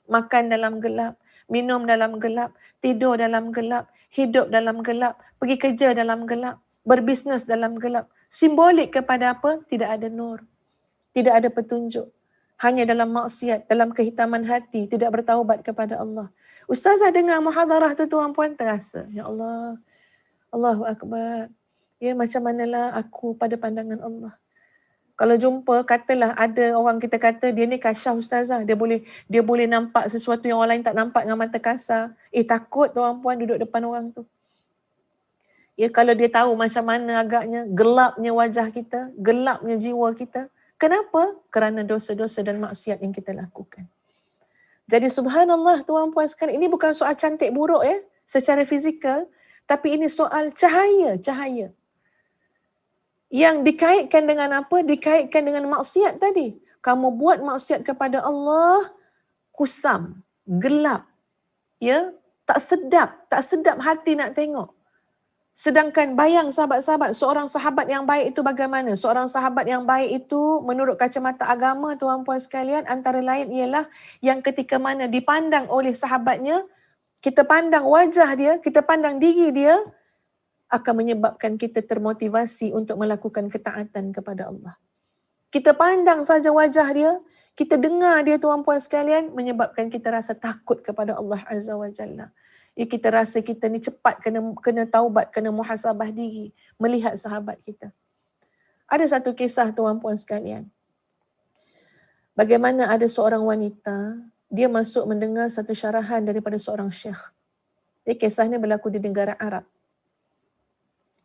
S2: Makan dalam gelap, minum dalam gelap, tidur dalam gelap, hidup dalam gelap, pergi kerja dalam gelap, berbisnes dalam gelap. Simbolik kepada apa? Tidak ada nur. Tidak ada petunjuk. Hanya dalam maksiat, dalam kehitaman hati, tidak bertaubat kepada Allah. Ustazah dengar muhadarah tu tuan-puan terasa. Ya Allah, Allahu Akbar. Ya, macam manalah aku pada pandangan Allah. Kalau jumpa, katalah ada orang kita kata dia ni kasyaf Ustazah. Dia boleh nampak sesuatu yang orang lain tak nampak dengan mata kasar. Takut tuan-puan duduk depan orang tu. Ya, kalau dia tahu macam mana agaknya gelapnya wajah kita, gelapnya jiwa kita. Kenapa? Kerana dosa-dosa dan maksiat yang kita lakukan. Jadi subhanallah tuan-puan sekalian, ini bukan soal cantik buruk ya, secara fizikal, tapi ini soal cahaya. Yang dikaitkan dengan apa? Dikaitkan dengan maksiat tadi. Kamu buat maksiat kepada Allah, kusam, gelap. Ya, tak sedap hati nak tengok. Sedangkan bayang sahabat-sahabat, seorang sahabat yang baik itu bagaimana? Seorang sahabat yang baik itu menurut kacamata agama tuan-puan sekalian, antara lain ialah yang ketika mana dipandang oleh sahabatnya, kita pandang wajah dia, kita pandang diri dia, akan menyebabkan kita termotivasi untuk melakukan ketaatan kepada Allah. Kita pandang saja wajah dia, kita dengar dia tuan-puan sekalian, menyebabkan kita rasa takut kepada Allah Azza wa Jalla. Kita rasa kita ni cepat kena taubat, kena muhasabah diri, melihat sahabat kita. Ada satu kisah tuan-puan sekalian. Bagaimana ada seorang wanita, dia masuk mendengar satu syarahan daripada seorang syekh. Kisah ni berlaku di negara Arab.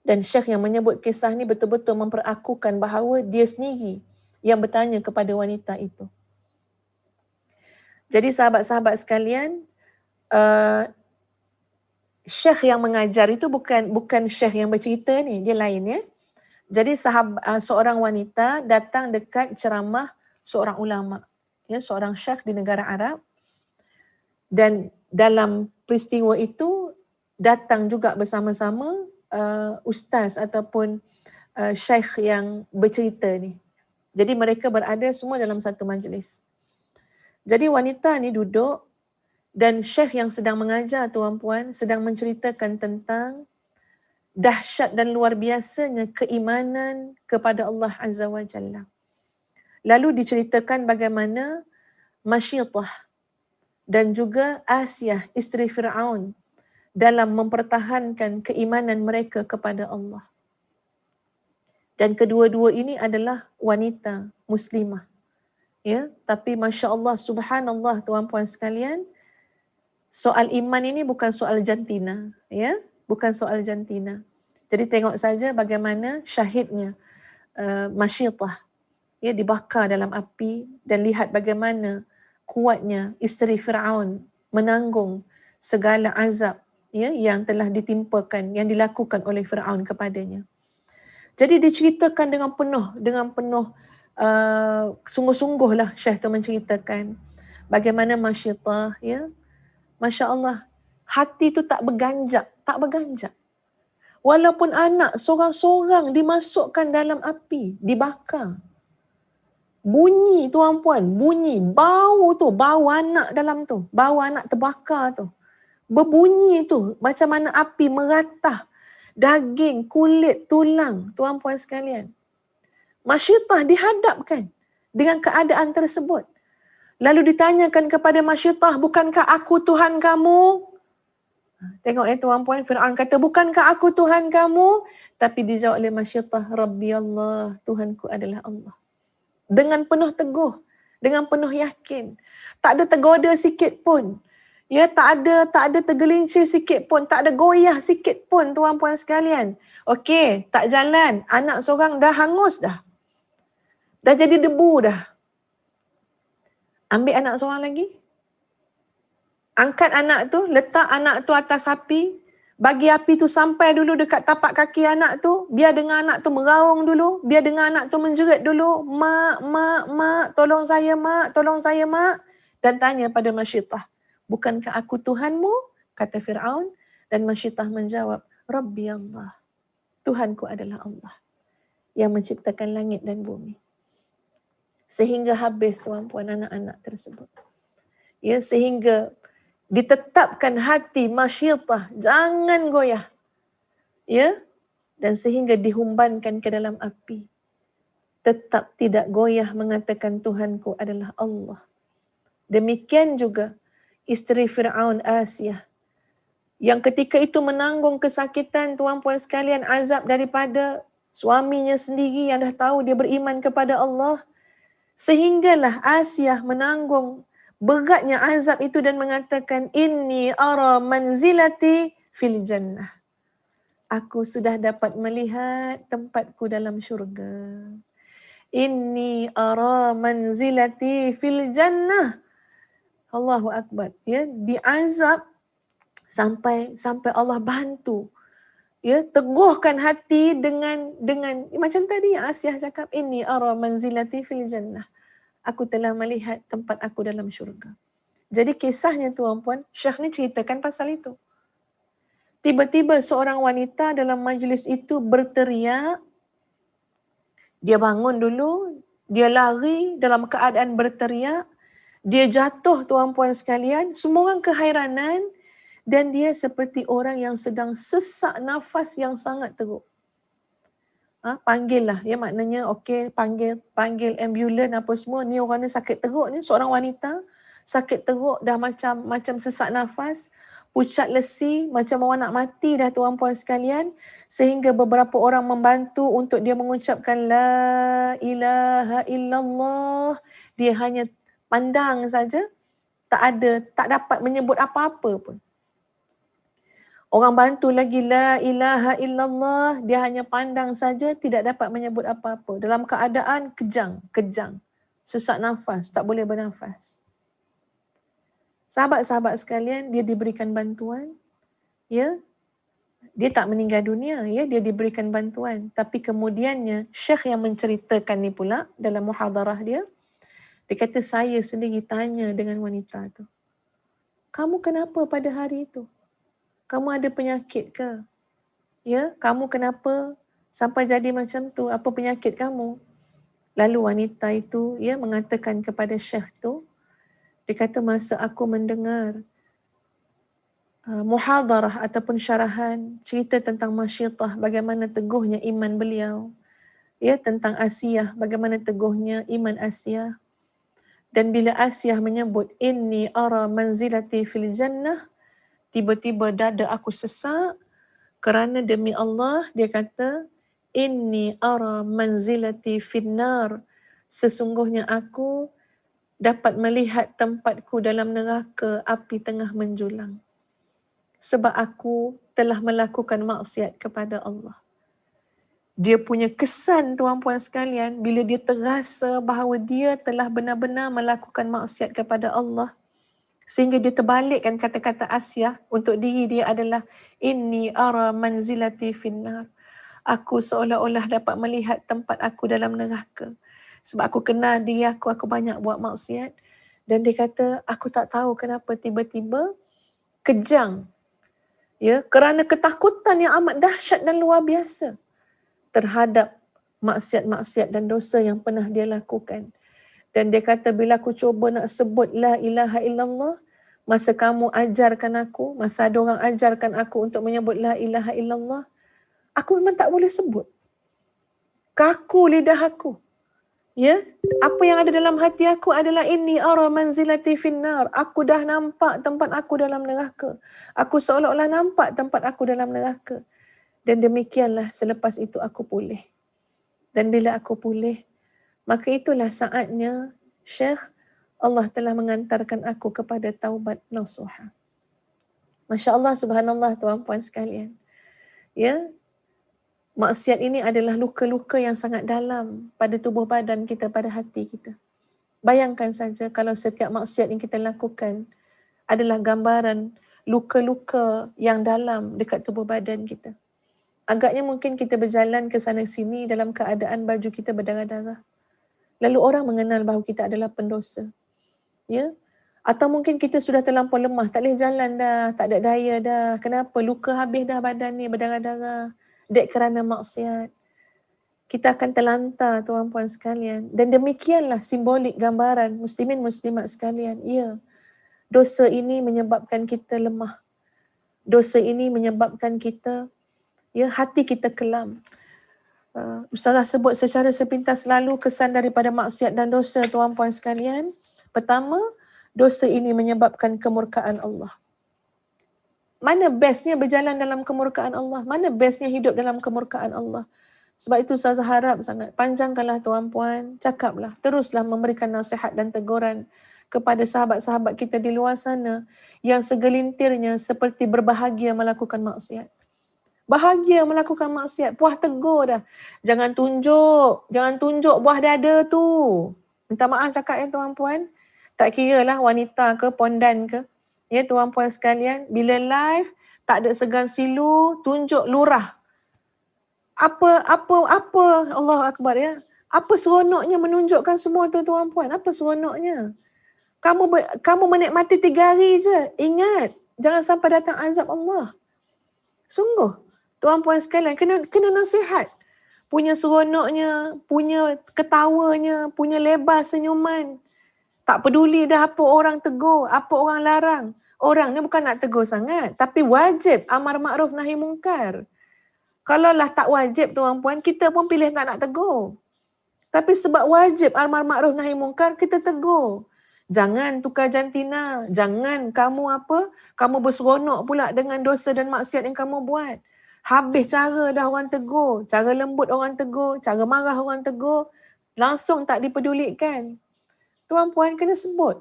S2: Dan syekh yang menyebut kisah ni betul-betul memperakukan bahawa dia sendiri yang bertanya kepada wanita itu. Jadi sahabat-sahabat sekalian, syekh yang mengajar itu bukan syekh yang bercerita ni, dia lain ya. Jadi seorang wanita datang dekat ceramah seorang ulama, ya, seorang syekh di negara Arab. Dan dalam peristiwa itu datang juga bersama-sama ustaz ataupun syekh yang bercerita ni. Jadi mereka berada semua dalam satu majlis. Jadi wanita ni duduk dan syekh yang sedang mengajar tuan-puan sedang menceritakan tentang dahsyat dan luar biasanya keimanan kepada Allah Azza wa Jalla. Lalu diceritakan bagaimana Masyiatah dan juga Asiyah isteri Fir'aun dalam mempertahankan keimanan mereka kepada Allah. Dan kedua-dua ini adalah wanita muslimah. Ya, tapi masya-Allah subhanallah tuan-puan sekalian, soal iman ini bukan soal jantina, ya, bukan soal jantina. Jadi tengok saja bagaimana syahidnya Masyiatah, ya, dibakar dalam api, dan lihat bagaimana kuatnya isteri Fir'aun menanggung segala azab ya yang telah ditimpakan, yang dilakukan oleh Firaun kepadanya. Jadi diceritakan dengan penuh sungguh-sungguhlah Syekh tu menceritakan bagaimana Masyitah ya, masya-Allah, hati tu tak berganjak. Walaupun anak seorang-seorang dimasukkan dalam api, dibakar. Bunyi tuan-puan, bunyi, bau anak dalam tu, bau anak terbakar tu. Berbunyi tu macam mana api meratah daging, kulit, tulang, tuan-puan sekalian. Masyitah dihadapkan dengan keadaan tersebut. Lalu ditanyakan kepada Masyitah, bukankah aku Tuhan kamu? Tengok tuan-puan, Fir'aun kata, bukankah aku Tuhan kamu? Tapi dijawab oleh Masyitah, Rabbi Allah, Tuhanku adalah Allah. Dengan penuh teguh, dengan penuh yakin. Tak ada tergoda sikit pun. Ya, tak ada tergelincir sikit pun, tak ada goyah sikit pun tuan-puan sekalian. Okey, tak jalan. Anak seorang dah hangus dah. Dah jadi debu dah. Ambil anak seorang lagi. Angkat anak tu, letak anak tu atas api. Bagi api tu sampai dulu dekat tapak kaki anak tu. Biar dengar anak tu meraung dulu. Biar dengar anak tu menjerit dulu. Mak, tolong saya mak. Dan tanya pada Masyitah, bukankah aku Tuhanmu? Kata Fir'aun. Dan Masyitah menjawab, Rabbi Allah. Tuhanku adalah Allah yang menciptakan langit dan bumi. Sehingga habis tuan-puan anak-anak tersebut. Ya, sehingga ditetapkan hati Masyitah jangan goyah. Ya, dan sehingga dihumbankan ke dalam api. Tetap tidak goyah mengatakan Tuhanku adalah Allah. Demikian juga isteri Fir'aun Asiyah yang ketika itu menanggung kesakitan tuan-puan sekalian, azab daripada suaminya sendiri yang dah tahu dia beriman kepada Allah. Sehinggalah Asiyah menanggung beratnya azab itu dan mengatakan, Inni ara manzilati fil jannah. Aku sudah dapat melihat tempatku dalam syurga. Inni ara manzilati fil jannah. Allahu Akbar. Ya, diazab sampai Allah bantu. Ya, teguhkan hati dengan macam tadi yang Asiyah cakap, Inni ara manzilati fil jannah. Aku telah melihat tempat aku dalam syurga. Jadi kisahnya tuan-puan, Syekh ni ceritakan pasal itu. Tiba-tiba seorang wanita dalam majlis itu berteriak. Dia bangun dulu, dia lari dalam keadaan berteriak. Dia jatuh tuan-puan sekalian, semua orang kehairanan dan dia seperti orang yang sedang sesak nafas yang sangat teruk. Panggil lah, ya maknanya okey, panggil ambulan apa semua. Ni orang ni sakit teruk ni, seorang wanita sakit teruk dah macam sesak nafas, pucat lesi, macam orang nak mati dah tuan-puan sekalian, sehingga beberapa orang membantu untuk dia mengucapkan la ilaha illallah. Dia hanya pandang saja, tak dapat menyebut apa-apa pun. Orang bantu lagi la ilaha illallah, dia hanya pandang saja, tidak dapat menyebut apa-apa. Dalam keadaan kejang, sesak nafas, tak boleh bernafas. Sahabat-sahabat sekalian, dia diberikan bantuan, ya. Dia tak meninggal dunia, ya, dia diberikan bantuan. Tapi kemudiannya, Syekh yang menceritakan ni pula dalam muhadarah dia kata, saya sendiri tanya dengan wanita tu, kamu kenapa pada hari itu? Kamu ada penyakit ke? Ya, kamu kenapa sampai jadi macam tu? Apa penyakit kamu? Lalu wanita itu ya mengatakan kepada Syekh tu, dia kata, masa aku mendengar muhadarah ataupun syarahan cerita tentang Masyitah, bagaimana teguhnya iman beliau, ya, tentang Asiyah, bagaimana teguhnya iman Asiyah. Dan bila Asiyah menyebut inni ara manzilati fil jannah, tiba-tiba dada aku sesak kerana demi Allah, dia kata, inni ara manzilati finnar, sesungguhnya aku dapat melihat tempatku dalam neraka api tengah menjulang. Sebab aku telah melakukan maksiat kepada Allah. Dia punya kesan tuan-puan sekalian, bila dia terasa bahawa dia telah benar-benar melakukan maksiat kepada Allah, Sehingga dia terbalikkan kata-kata Asia untuk diri dia adalah inni ara manzilati finnar. Aku seolah-olah dapat melihat tempat aku dalam neraka. Sebab aku kenal diri aku banyak buat maksiat. Dan dia kata, aku tak tahu kenapa tiba-tiba kejang. Ya, kerana ketakutan yang amat dahsyat dan luar biasa terhadap maksiat-maksiat dan dosa yang pernah dia lakukan. Dan dia kata, bila aku cuba nak sebut la ilaha illallah, masa kamu ajarkan aku, masa ada orang ajarkan aku untuk menyebut la ilaha illallah, aku memang tak boleh sebut. Kaku lidah aku. Ya, apa yang ada dalam hati aku adalah inni ara manzilati finnar. Aku dah nampak tempat aku dalam neraka. Aku seolah-olah nampak tempat aku dalam neraka. Dan demikianlah selepas itu aku pulih. Dan bila aku pulih, maka itulah saatnya Syekh, Allah telah mengantarkan aku kepada taubat nasuha. Masya Allah, subhanallah tuan-puan sekalian. Ya, maksiat ini adalah luka-luka yang sangat dalam pada tubuh badan kita, pada hati kita. Bayangkan saja kalau setiap maksiat yang kita lakukan adalah gambaran luka-luka yang dalam dekat tubuh badan kita. Agaknya mungkin kita berjalan ke sana sini dalam keadaan baju kita berdarah-darah. Lalu orang mengenal bahawa kita adalah pendosa. Ya? Atau mungkin kita sudah terlampau lemah, tak boleh jalan dah, tak ada daya dah. Kenapa? Luka habis dah badan ni berdarah-darah. Dek kerana maksiat. Kita akan terlantar, tuan-puan sekalian. Dan demikianlah simbolik gambaran muslimin muslimat sekalian. Ya, dosa ini menyebabkan kita lemah. Dosa ini menyebabkan kita, ya, hati kita kelam. Ustazah sebut secara sepintas lalu kesan daripada maksiat dan dosa, tuan-puan sekalian. Pertama, dosa ini menyebabkan kemurkaan Allah. Mana bestnya berjalan dalam kemurkaan Allah? Mana bestnya hidup dalam kemurkaan Allah? Sebab itu saya harap sangat, panjangkanlah tuan-puan, cakaplah, teruslah memberikan nasihat dan teguran kepada sahabat-sahabat kita di luar sana yang segelintirnya seperti berbahagia melakukan maksiat. Bahagia melakukan maksiat, puas tegur dah. Jangan tunjuk buah dada tu. Minta maaf cakap ya tuan-puan. Tak kira lah wanita ke, pondan ke. Ya tuan-puan sekalian, bila live, tak ada segan silu, tunjuk lurah. Apa Allah Akbar ya. Apa seronoknya menunjukkan semua tu tuan-puan? Apa seronoknya? Kamu menikmati 3 hari je. Ingat, jangan sampai datang azab Allah. Sungguh, tuan-puan sekalian, kena nasihat. Punya seronoknya, punya ketawanya, punya lebar senyuman. Tak peduli dah apa orang tegur, apa orang larang. Orang ni bukan nak tegur sangat, tapi wajib amar makruf nahi mungkar. Kalaulah tak wajib tuan-puan, kita pun pilih tak nak tegur. Tapi sebab wajib amar makruf nahi mungkar, kita tegur. Jangan tukar jantina, jangan kamu berseronok pula dengan dosa dan maksiat yang kamu buat. Habis cara dah orang tegur, cara lembut orang tegur, cara marah orang tegur, langsung tak dipedulikan. Tuan-puan kena sebut.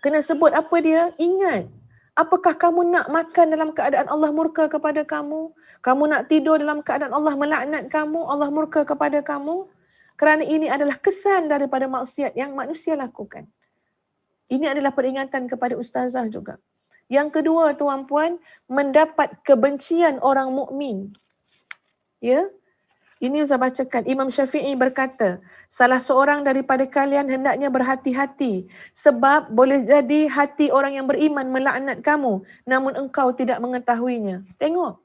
S2: Kena sebut apa dia? Ingat. Apakah kamu nak makan dalam keadaan Allah murka kepada kamu? Kamu nak tidur dalam keadaan Allah melaknat kamu? Allah murka kepada kamu? Kerana ini adalah kesan daripada maksiat yang manusia lakukan. Ini adalah peringatan kepada ustazah juga. Yang kedua, tuan-puan, mendapat kebencian orang mukmin. Ya? Ini saya bacakan. Imam Syafi'i berkata, salah seorang daripada kalian hendaknya berhati-hati sebab boleh jadi hati orang yang beriman melaknat kamu namun engkau tidak mengetahuinya. Tengok.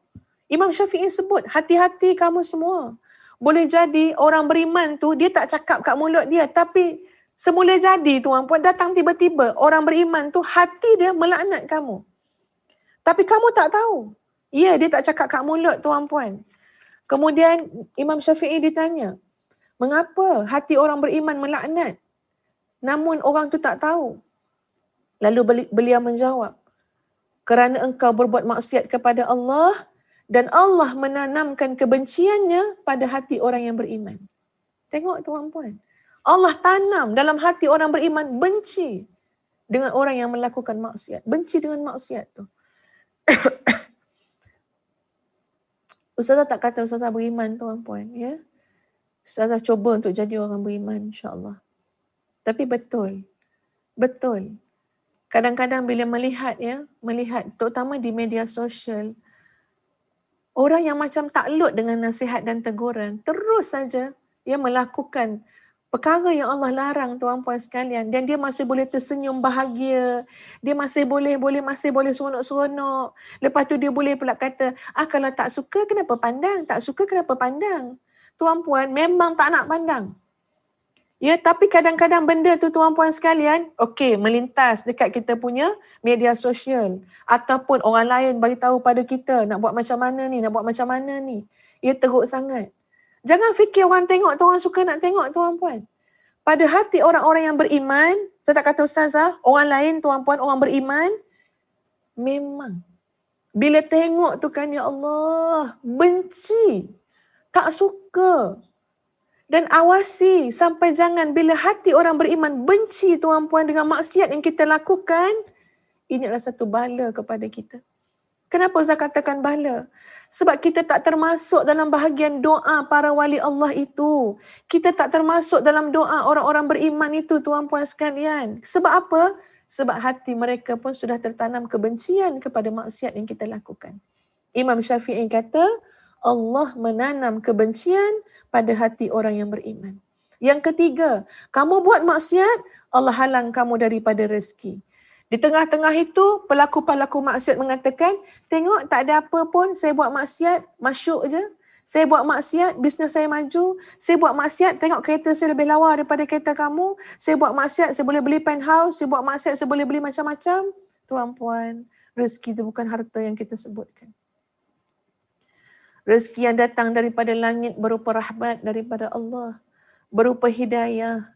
S2: Imam Syafi'i sebut, hati-hati kamu semua. Boleh jadi orang beriman tu dia tak cakap kat mulut dia, tapi semula jadi tuan-puan, datang tiba-tiba orang beriman tu hati dia melaknat kamu. Tapi kamu tak tahu. Ya, dia tak cakap kat mulut tuan-puan. Kemudian Imam Syafi'i ditanya, mengapa hati orang beriman melaknat namun orang tu tak tahu? Lalu beliau menjawab, kerana engkau berbuat maksiat kepada Allah dan Allah menanamkan kebenciannya pada hati orang yang beriman. Tengok tuan-puan, Allah tanam dalam hati orang beriman benci dengan orang yang melakukan maksiat. Benci dengan maksiat tu. Ustazah tak kata ustazah beriman tuan-puan, ya. Ustazah cuba untuk jadi orang beriman insya-Allah. Tapi betul. Kadang-kadang bila melihat terutama di media sosial, orang yang macam takluk dengan nasihat dan teguran, terus saja melakukan perkara yang Allah larang, tuan-puan sekalian, dan dia masih boleh tersenyum bahagia, dia masih boleh seronok-seronok. Lepas tu dia boleh pula kata, kalau tak suka kenapa pandang? Tak suka kenapa pandang? Tuan-puan, memang tak nak pandang. Ya, tapi kadang-kadang benda tu tuan-puan sekalian, melintas dekat kita punya media sosial ataupun orang lain bagi tahu pada kita nak buat macam mana ni. Ya, teruk sangat. Jangan fikir orang tengok tu orang suka nak tengok, tuan-puan. Pada hati orang-orang yang beriman, saya tak kata ustazah, orang lain tuan-puan, orang beriman, memang bila tengok tu kan, ya Allah, benci, tak suka. Dan awasi sampai jangan bila hati orang beriman benci, tuan-puan, dengan maksiat yang kita lakukan, ini adalah satu bala kepada kita. Kenapa saya katakan bala? Sebab kita tak termasuk dalam bahagian doa para wali Allah itu. Kita tak termasuk dalam doa orang-orang beriman itu, tuan-puan sekalian. Sebab apa? Sebab hati mereka pun sudah tertanam kebencian kepada maksiat yang kita lakukan. Imam Syafi'i kata, Allah menanam kebencian pada hati orang yang beriman. Yang ketiga, kamu buat maksiat, Allah halang kamu daripada rezeki. Di tengah-tengah itu, pelaku-pelaku maksiat mengatakan, tengok tak ada apa pun, saya buat maksiat, masyuk je. Saya buat maksiat, bisnes saya maju. Saya buat maksiat, tengok kereta saya lebih lawa daripada kereta kamu. Saya buat maksiat, saya boleh beli penthouse. Saya buat maksiat, saya boleh beli macam-macam. Tuan-puan, rezeki itu bukan harta yang kita sebutkan. Rezeki yang datang daripada langit berupa rahmat daripada Allah, berupa hidayah.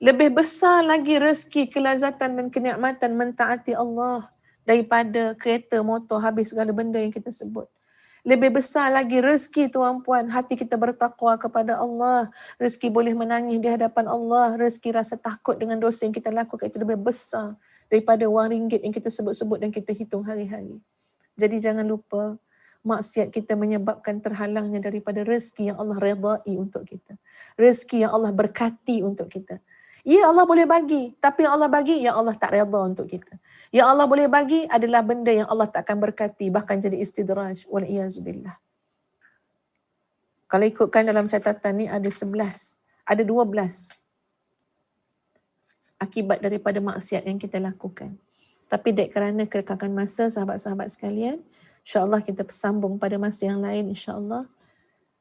S2: Lebih besar lagi rezeki, kelazatan dan kenikmatan mentaati Allah daripada kereta, motor, habis segala benda yang kita sebut. Lebih besar lagi rezeki, tuan-puan, hati kita bertakwa kepada Allah. Rezeki boleh menangis di hadapan Allah. Rezeki rasa takut dengan dosa yang kita lakukan itu lebih besar daripada wang ringgit yang kita sebut-sebut dan kita hitung hari-hari. Jadi jangan lupa, maksiat kita menyebabkan terhalangnya daripada rezeki yang Allah redai untuk kita. Rezeki yang Allah berkati untuk kita. Ya, Allah boleh bagi, tapi yang Allah bagi, yang Allah tak redha untuk kita. Yang Allah boleh bagi adalah benda yang Allah takkan berkati, bahkan jadi istidraj. Wal'iyazubillah. Kalau ikutkan dalam catatan ni ada 12 akibat daripada maksiat yang kita lakukan. Tapi dek kerana kerekakan masa, sahabat-sahabat sekalian, InsyaAllah kita bersambung pada masa yang lain, insyaAllah.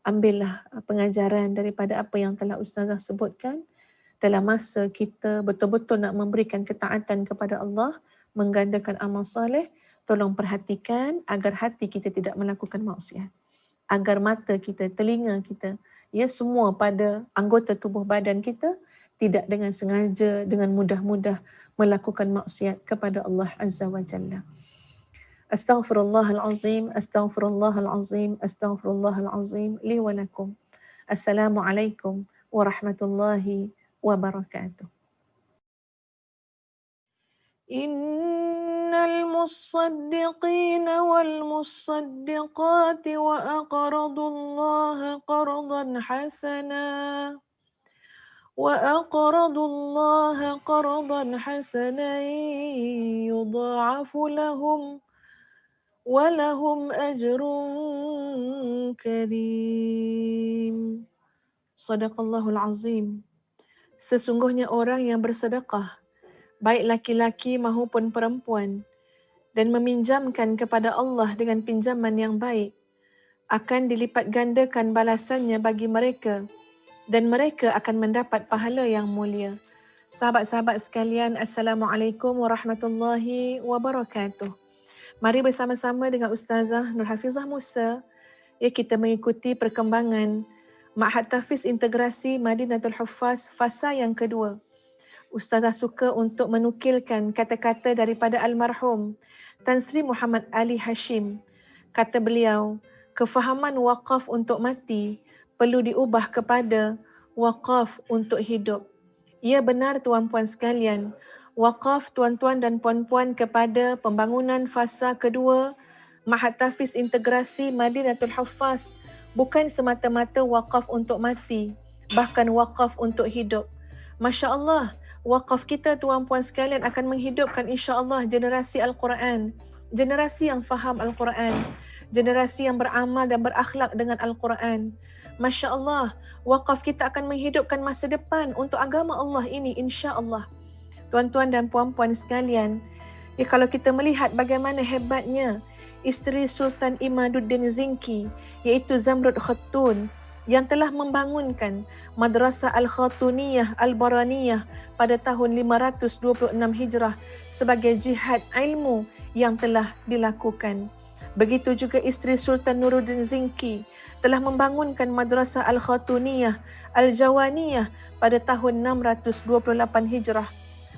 S2: Ambillah pengajaran daripada apa yang telah Ustazah sebutkan. Dalam masa kita betul-betul nak memberikan ketaatan kepada Allah, menggandakan amal soleh, tolong perhatikan agar hati kita tidak melakukan maksiat. Agar mata kita, telinga kita, semua pada anggota tubuh badan kita tidak dengan sengaja, dengan mudah-mudah melakukan maksiat kepada Allah Azza wa Jalla. Astaghfirullahalazim, astaghfirullahalazim, astaghfirullahalazim li wa lakum. Assalamualaikum warahmatullahi wabarakatuh. Innal musaddiqina wal musaddiqati wa aqradullaha qardan hasana وأقرضوا الله قرضا حسنا يضاعف لهم ولهم أجر كريم. Sadaqallahul Azim. Sesungguhnya orang yang bersedekah, baik laki-laki maupun perempuan, dan meminjamkan kepada Allah dengan pinjaman yang baik, akan dilipat gandakan balasannya bagi mereka, dan mereka akan mendapat pahala yang mulia. Sahabat-sahabat sekalian, Assalamualaikum warahmatullahi wabarakatuh. Mari bersama-sama dengan Ustazah Nur Hafizah Musa, kita mengikuti perkembangan Ma'had Tahfiz Integrasi Madinatul Huffaz fasa yang kedua. Ustazah suka untuk menukilkan kata-kata daripada almarhum Tan Sri Muhammad Ali Hashim. Kata beliau, kefahaman waqaf untuk mati perlu diubah kepada waqaf untuk hidup. Ya benar tuan-puan sekalian, waqaf tuan-tuan dan puan-puan kepada pembangunan fasa kedua Ma'had Tahfiz Integrasi Madinatul Huffaz bukan semata-mata waqaf untuk mati, bahkan waqaf untuk hidup. Masya Allah, Wakaf kita tuan-puan sekalian akan menghidupkan insya-Allah generasi Al-Quran, generasi yang faham Al-Quran, generasi yang beramal dan berakhlak dengan Al-Quran. Masya Allah, wakaf kita akan menghidupkan masa depan untuk agama Allah ini insya-Allah. Tuan-tuan dan puan-puan sekalian, ya, kalau kita melihat bagaimana hebatnya isteri Sultan Imaduddin Zinki, iaitu Zamrud Khatun, yang telah membangunkan Madrasah Al-Khatuniyah Al-Baraniyah pada tahun 526 Hijrah sebagai jihad ilmu yang telah dilakukan. Begitu juga isteri Sultan Nuruddin Zinki telah membangunkan Madrasah Al-Khatuniyah Al-Jawaniyah pada tahun 628 Hijrah.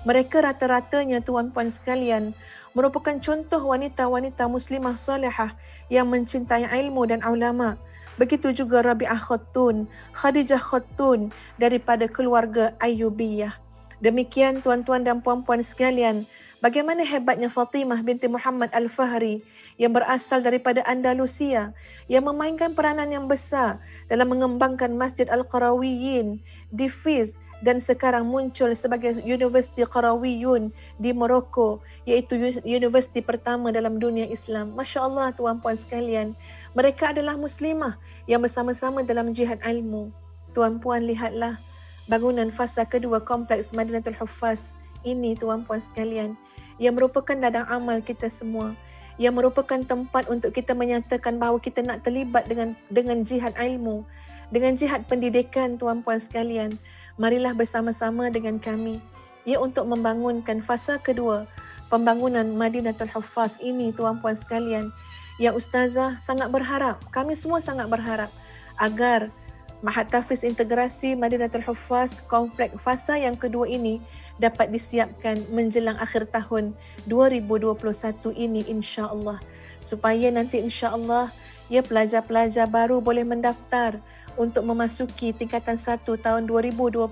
S2: Mereka rata-ratanya tuan-puan sekalian merupakan contoh wanita-wanita muslimah salihah yang mencintai ilmu dan ulama. Begitu juga Rabi'ah Khatun, Khadijah Khatun daripada keluarga Ayyubiyah. Demikian tuan-tuan dan puan-puan sekalian, bagaimana hebatnya Fatimah binti Muhammad Al-Fahri yang berasal daripada Andalusia, yang memainkan peranan yang besar dalam mengembangkan Masjid Al-Qarawiyyin di Fez dan sekarang muncul sebagai Universiti Qarawiyun di Morocco, iaitu universiti pertama dalam dunia Islam. Masya Allah tuan-puan sekalian, mereka adalah muslimah yang bersama-sama dalam jihad ilmu. Tuan-puan lihatlah bangunan fasa kedua kompleks Madinatul Huffaz ini tuan-puan sekalian, yang merupakan ladang amal kita semua, yang merupakan tempat untuk kita menyatakan bahawa kita nak terlibat dengan jihad ilmu, dengan jihad pendidikan tuan-puan sekalian. Marilah bersama-sama dengan kami, ya, untuk membangunkan fasa kedua pembangunan Madinatul Huffaz ini tuan-puan sekalian, yang Ustazah sangat berharap, kami semua sangat berharap agar Mahat Tahfiz Integrasi Madinatul Huffaz komplek fasa yang kedua ini dapat disiapkan menjelang akhir tahun 2021 ini insya-Allah, supaya nanti insya-Allah ya pelajar-pelajar baru boleh mendaftar untuk memasuki tingkatan 1 tahun 2022.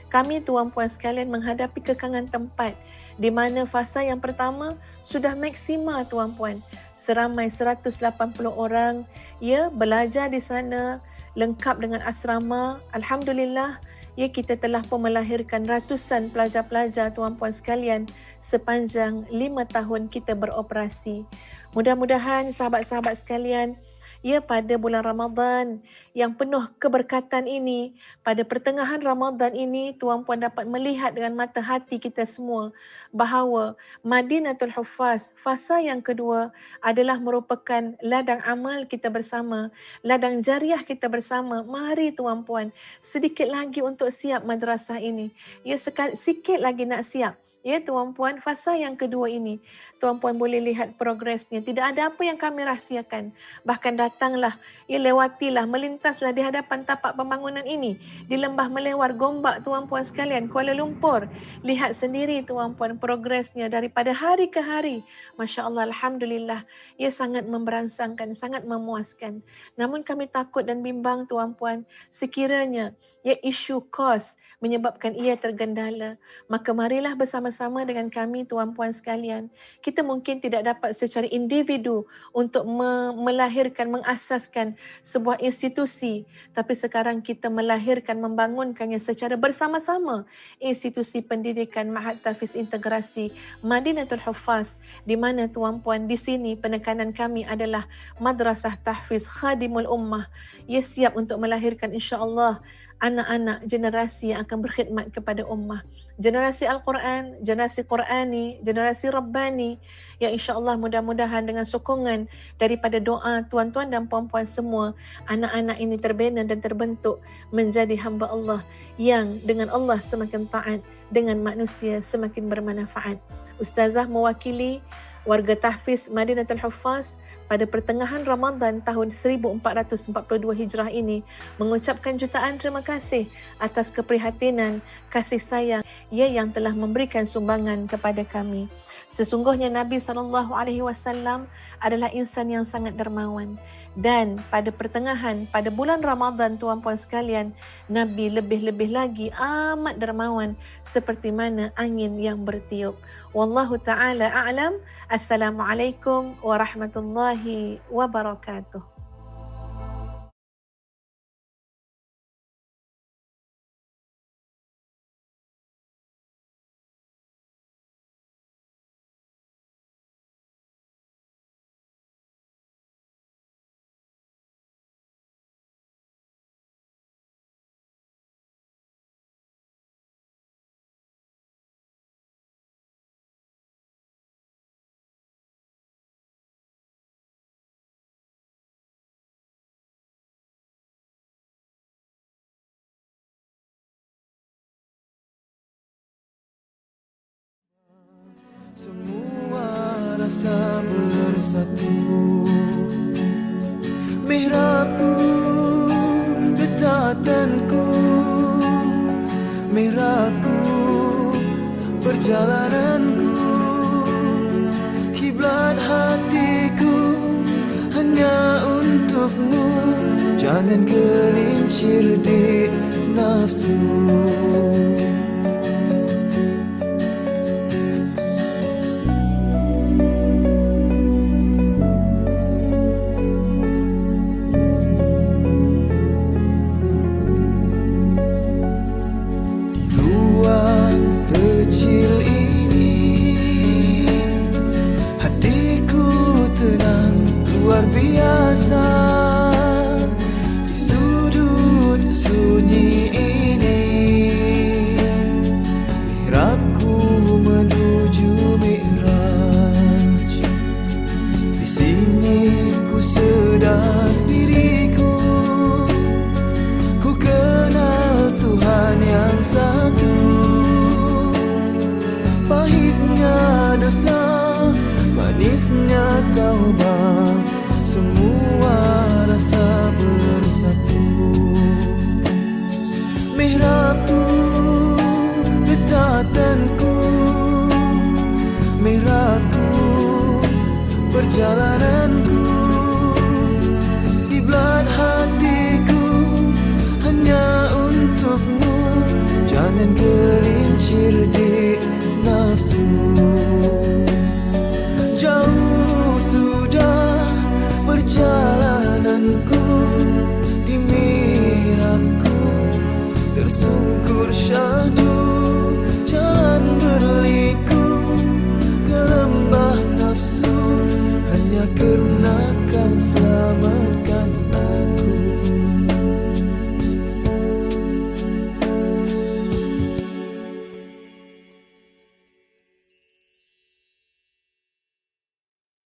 S2: Kami tuan-puan sekalian menghadapi kekangan tempat di mana fasa yang pertama sudah maksima tuan-puan. Seramai 180 orang ya belajar di sana lengkap dengan asrama. Alhamdulillah, ya, kita telah pun melahirkan ratusan pelajar-pelajar tuan-puan sekalian sepanjang 5 tahun kita beroperasi. Mudah-mudahan sahabat-sahabat sekalian, ya, pada bulan Ramadan yang penuh keberkatan ini, pada pertengahan Ramadan ini, tuan-puan dapat melihat dengan mata hati kita semua bahawa Madinatul Huffaz fasa yang kedua adalah merupakan ladang amal kita bersama, ladang jariah kita bersama. Mari tuan-puan, sedikit lagi untuk siap madrasah ini. Ya, sikit lagi nak siap. Ya tuan-puan, fasa yang kedua ini, tuan-puan boleh lihat progresnya. Tidak ada apa yang kami rahsiakan. Bahkan datanglah, ya, lewatilah, melintaslah di hadapan tapak pembangunan ini. Di Lembah Melewar Gombak tuan-puan sekalian, Kuala Lumpur. Lihat sendiri tuan-puan progresnya daripada hari ke hari. Masya Allah, Alhamdulillah. Ia sangat memberangsangkan, sangat memuaskan. Namun kami takut dan bimbang tuan-puan, sekiranya ya isu kos menyebabkan ia tergendala, maka marilah bersama-sama dengan kami tuan-puan sekalian. Kita mungkin tidak dapat secara individu untuk melahirkan, mengasaskan sebuah institusi, tapi sekarang kita melahirkan, membangunkannya secara bersama-sama. Institusi pendidikan Mahat Tahfiz Integrasi Madinatul Huffaz, di mana tuan-puan di sini penekanan kami adalah Madrasah Tahfiz Khadimul Ummah. Ia siap untuk melahirkan insya-Allah anak-anak generasi yang akan berkhidmat kepada ummah. Generasi Al-Quran, generasi Qurani, generasi Rabbani, yang insya-Allah mudah-mudahan dengan sokongan daripada doa tuan-tuan dan puan-puan semua, anak-anak ini terbina dan terbentuk menjadi hamba Allah yang dengan Allah semakin taat, dengan manusia semakin bermanfaat. Ustazah mewakili warga tahfiz Madinatul Huffaz pada pertengahan Ramadan tahun 1442 Hijrah ini mengucapkan jutaan terima kasih atas keprihatinan, kasih sayang yang telah memberikan sumbangan kepada kami. Sesungguhnya Nabi SAW adalah insan yang sangat dermawan, dan pada pertengahan, pada bulan Ramadan tuan-puan sekalian, Nabi lebih-lebih lagi amat dermawan seperti mana angin yang bertiup. Wallahu ta'ala a'lam. Assalamualaikum warahmatullahi wabarakatuh.
S1: Semua rasa bersatu. Mihrabku, getatanku, mihrabku, perjalananku, kiblat hatiku hanya untukmu. Jangan gelincir di nafsu. Kecil ini hatiku tenang luar biasa. Di sudut sunyi ini mihrabku menuju mi'raj. Di sini ku sedar diriku, ku kenal Tuhan yang satu. Pahitnya dosa, manisnya taubat, semua rasa bersatu. Mihrabku, getatanku, mihrabku, perjalananku, kiblat hatiku hanya untukmu. Jangan gelincir di nafsu. Jauh sudah perjalananku, di mihrabku tersungkur syahdu.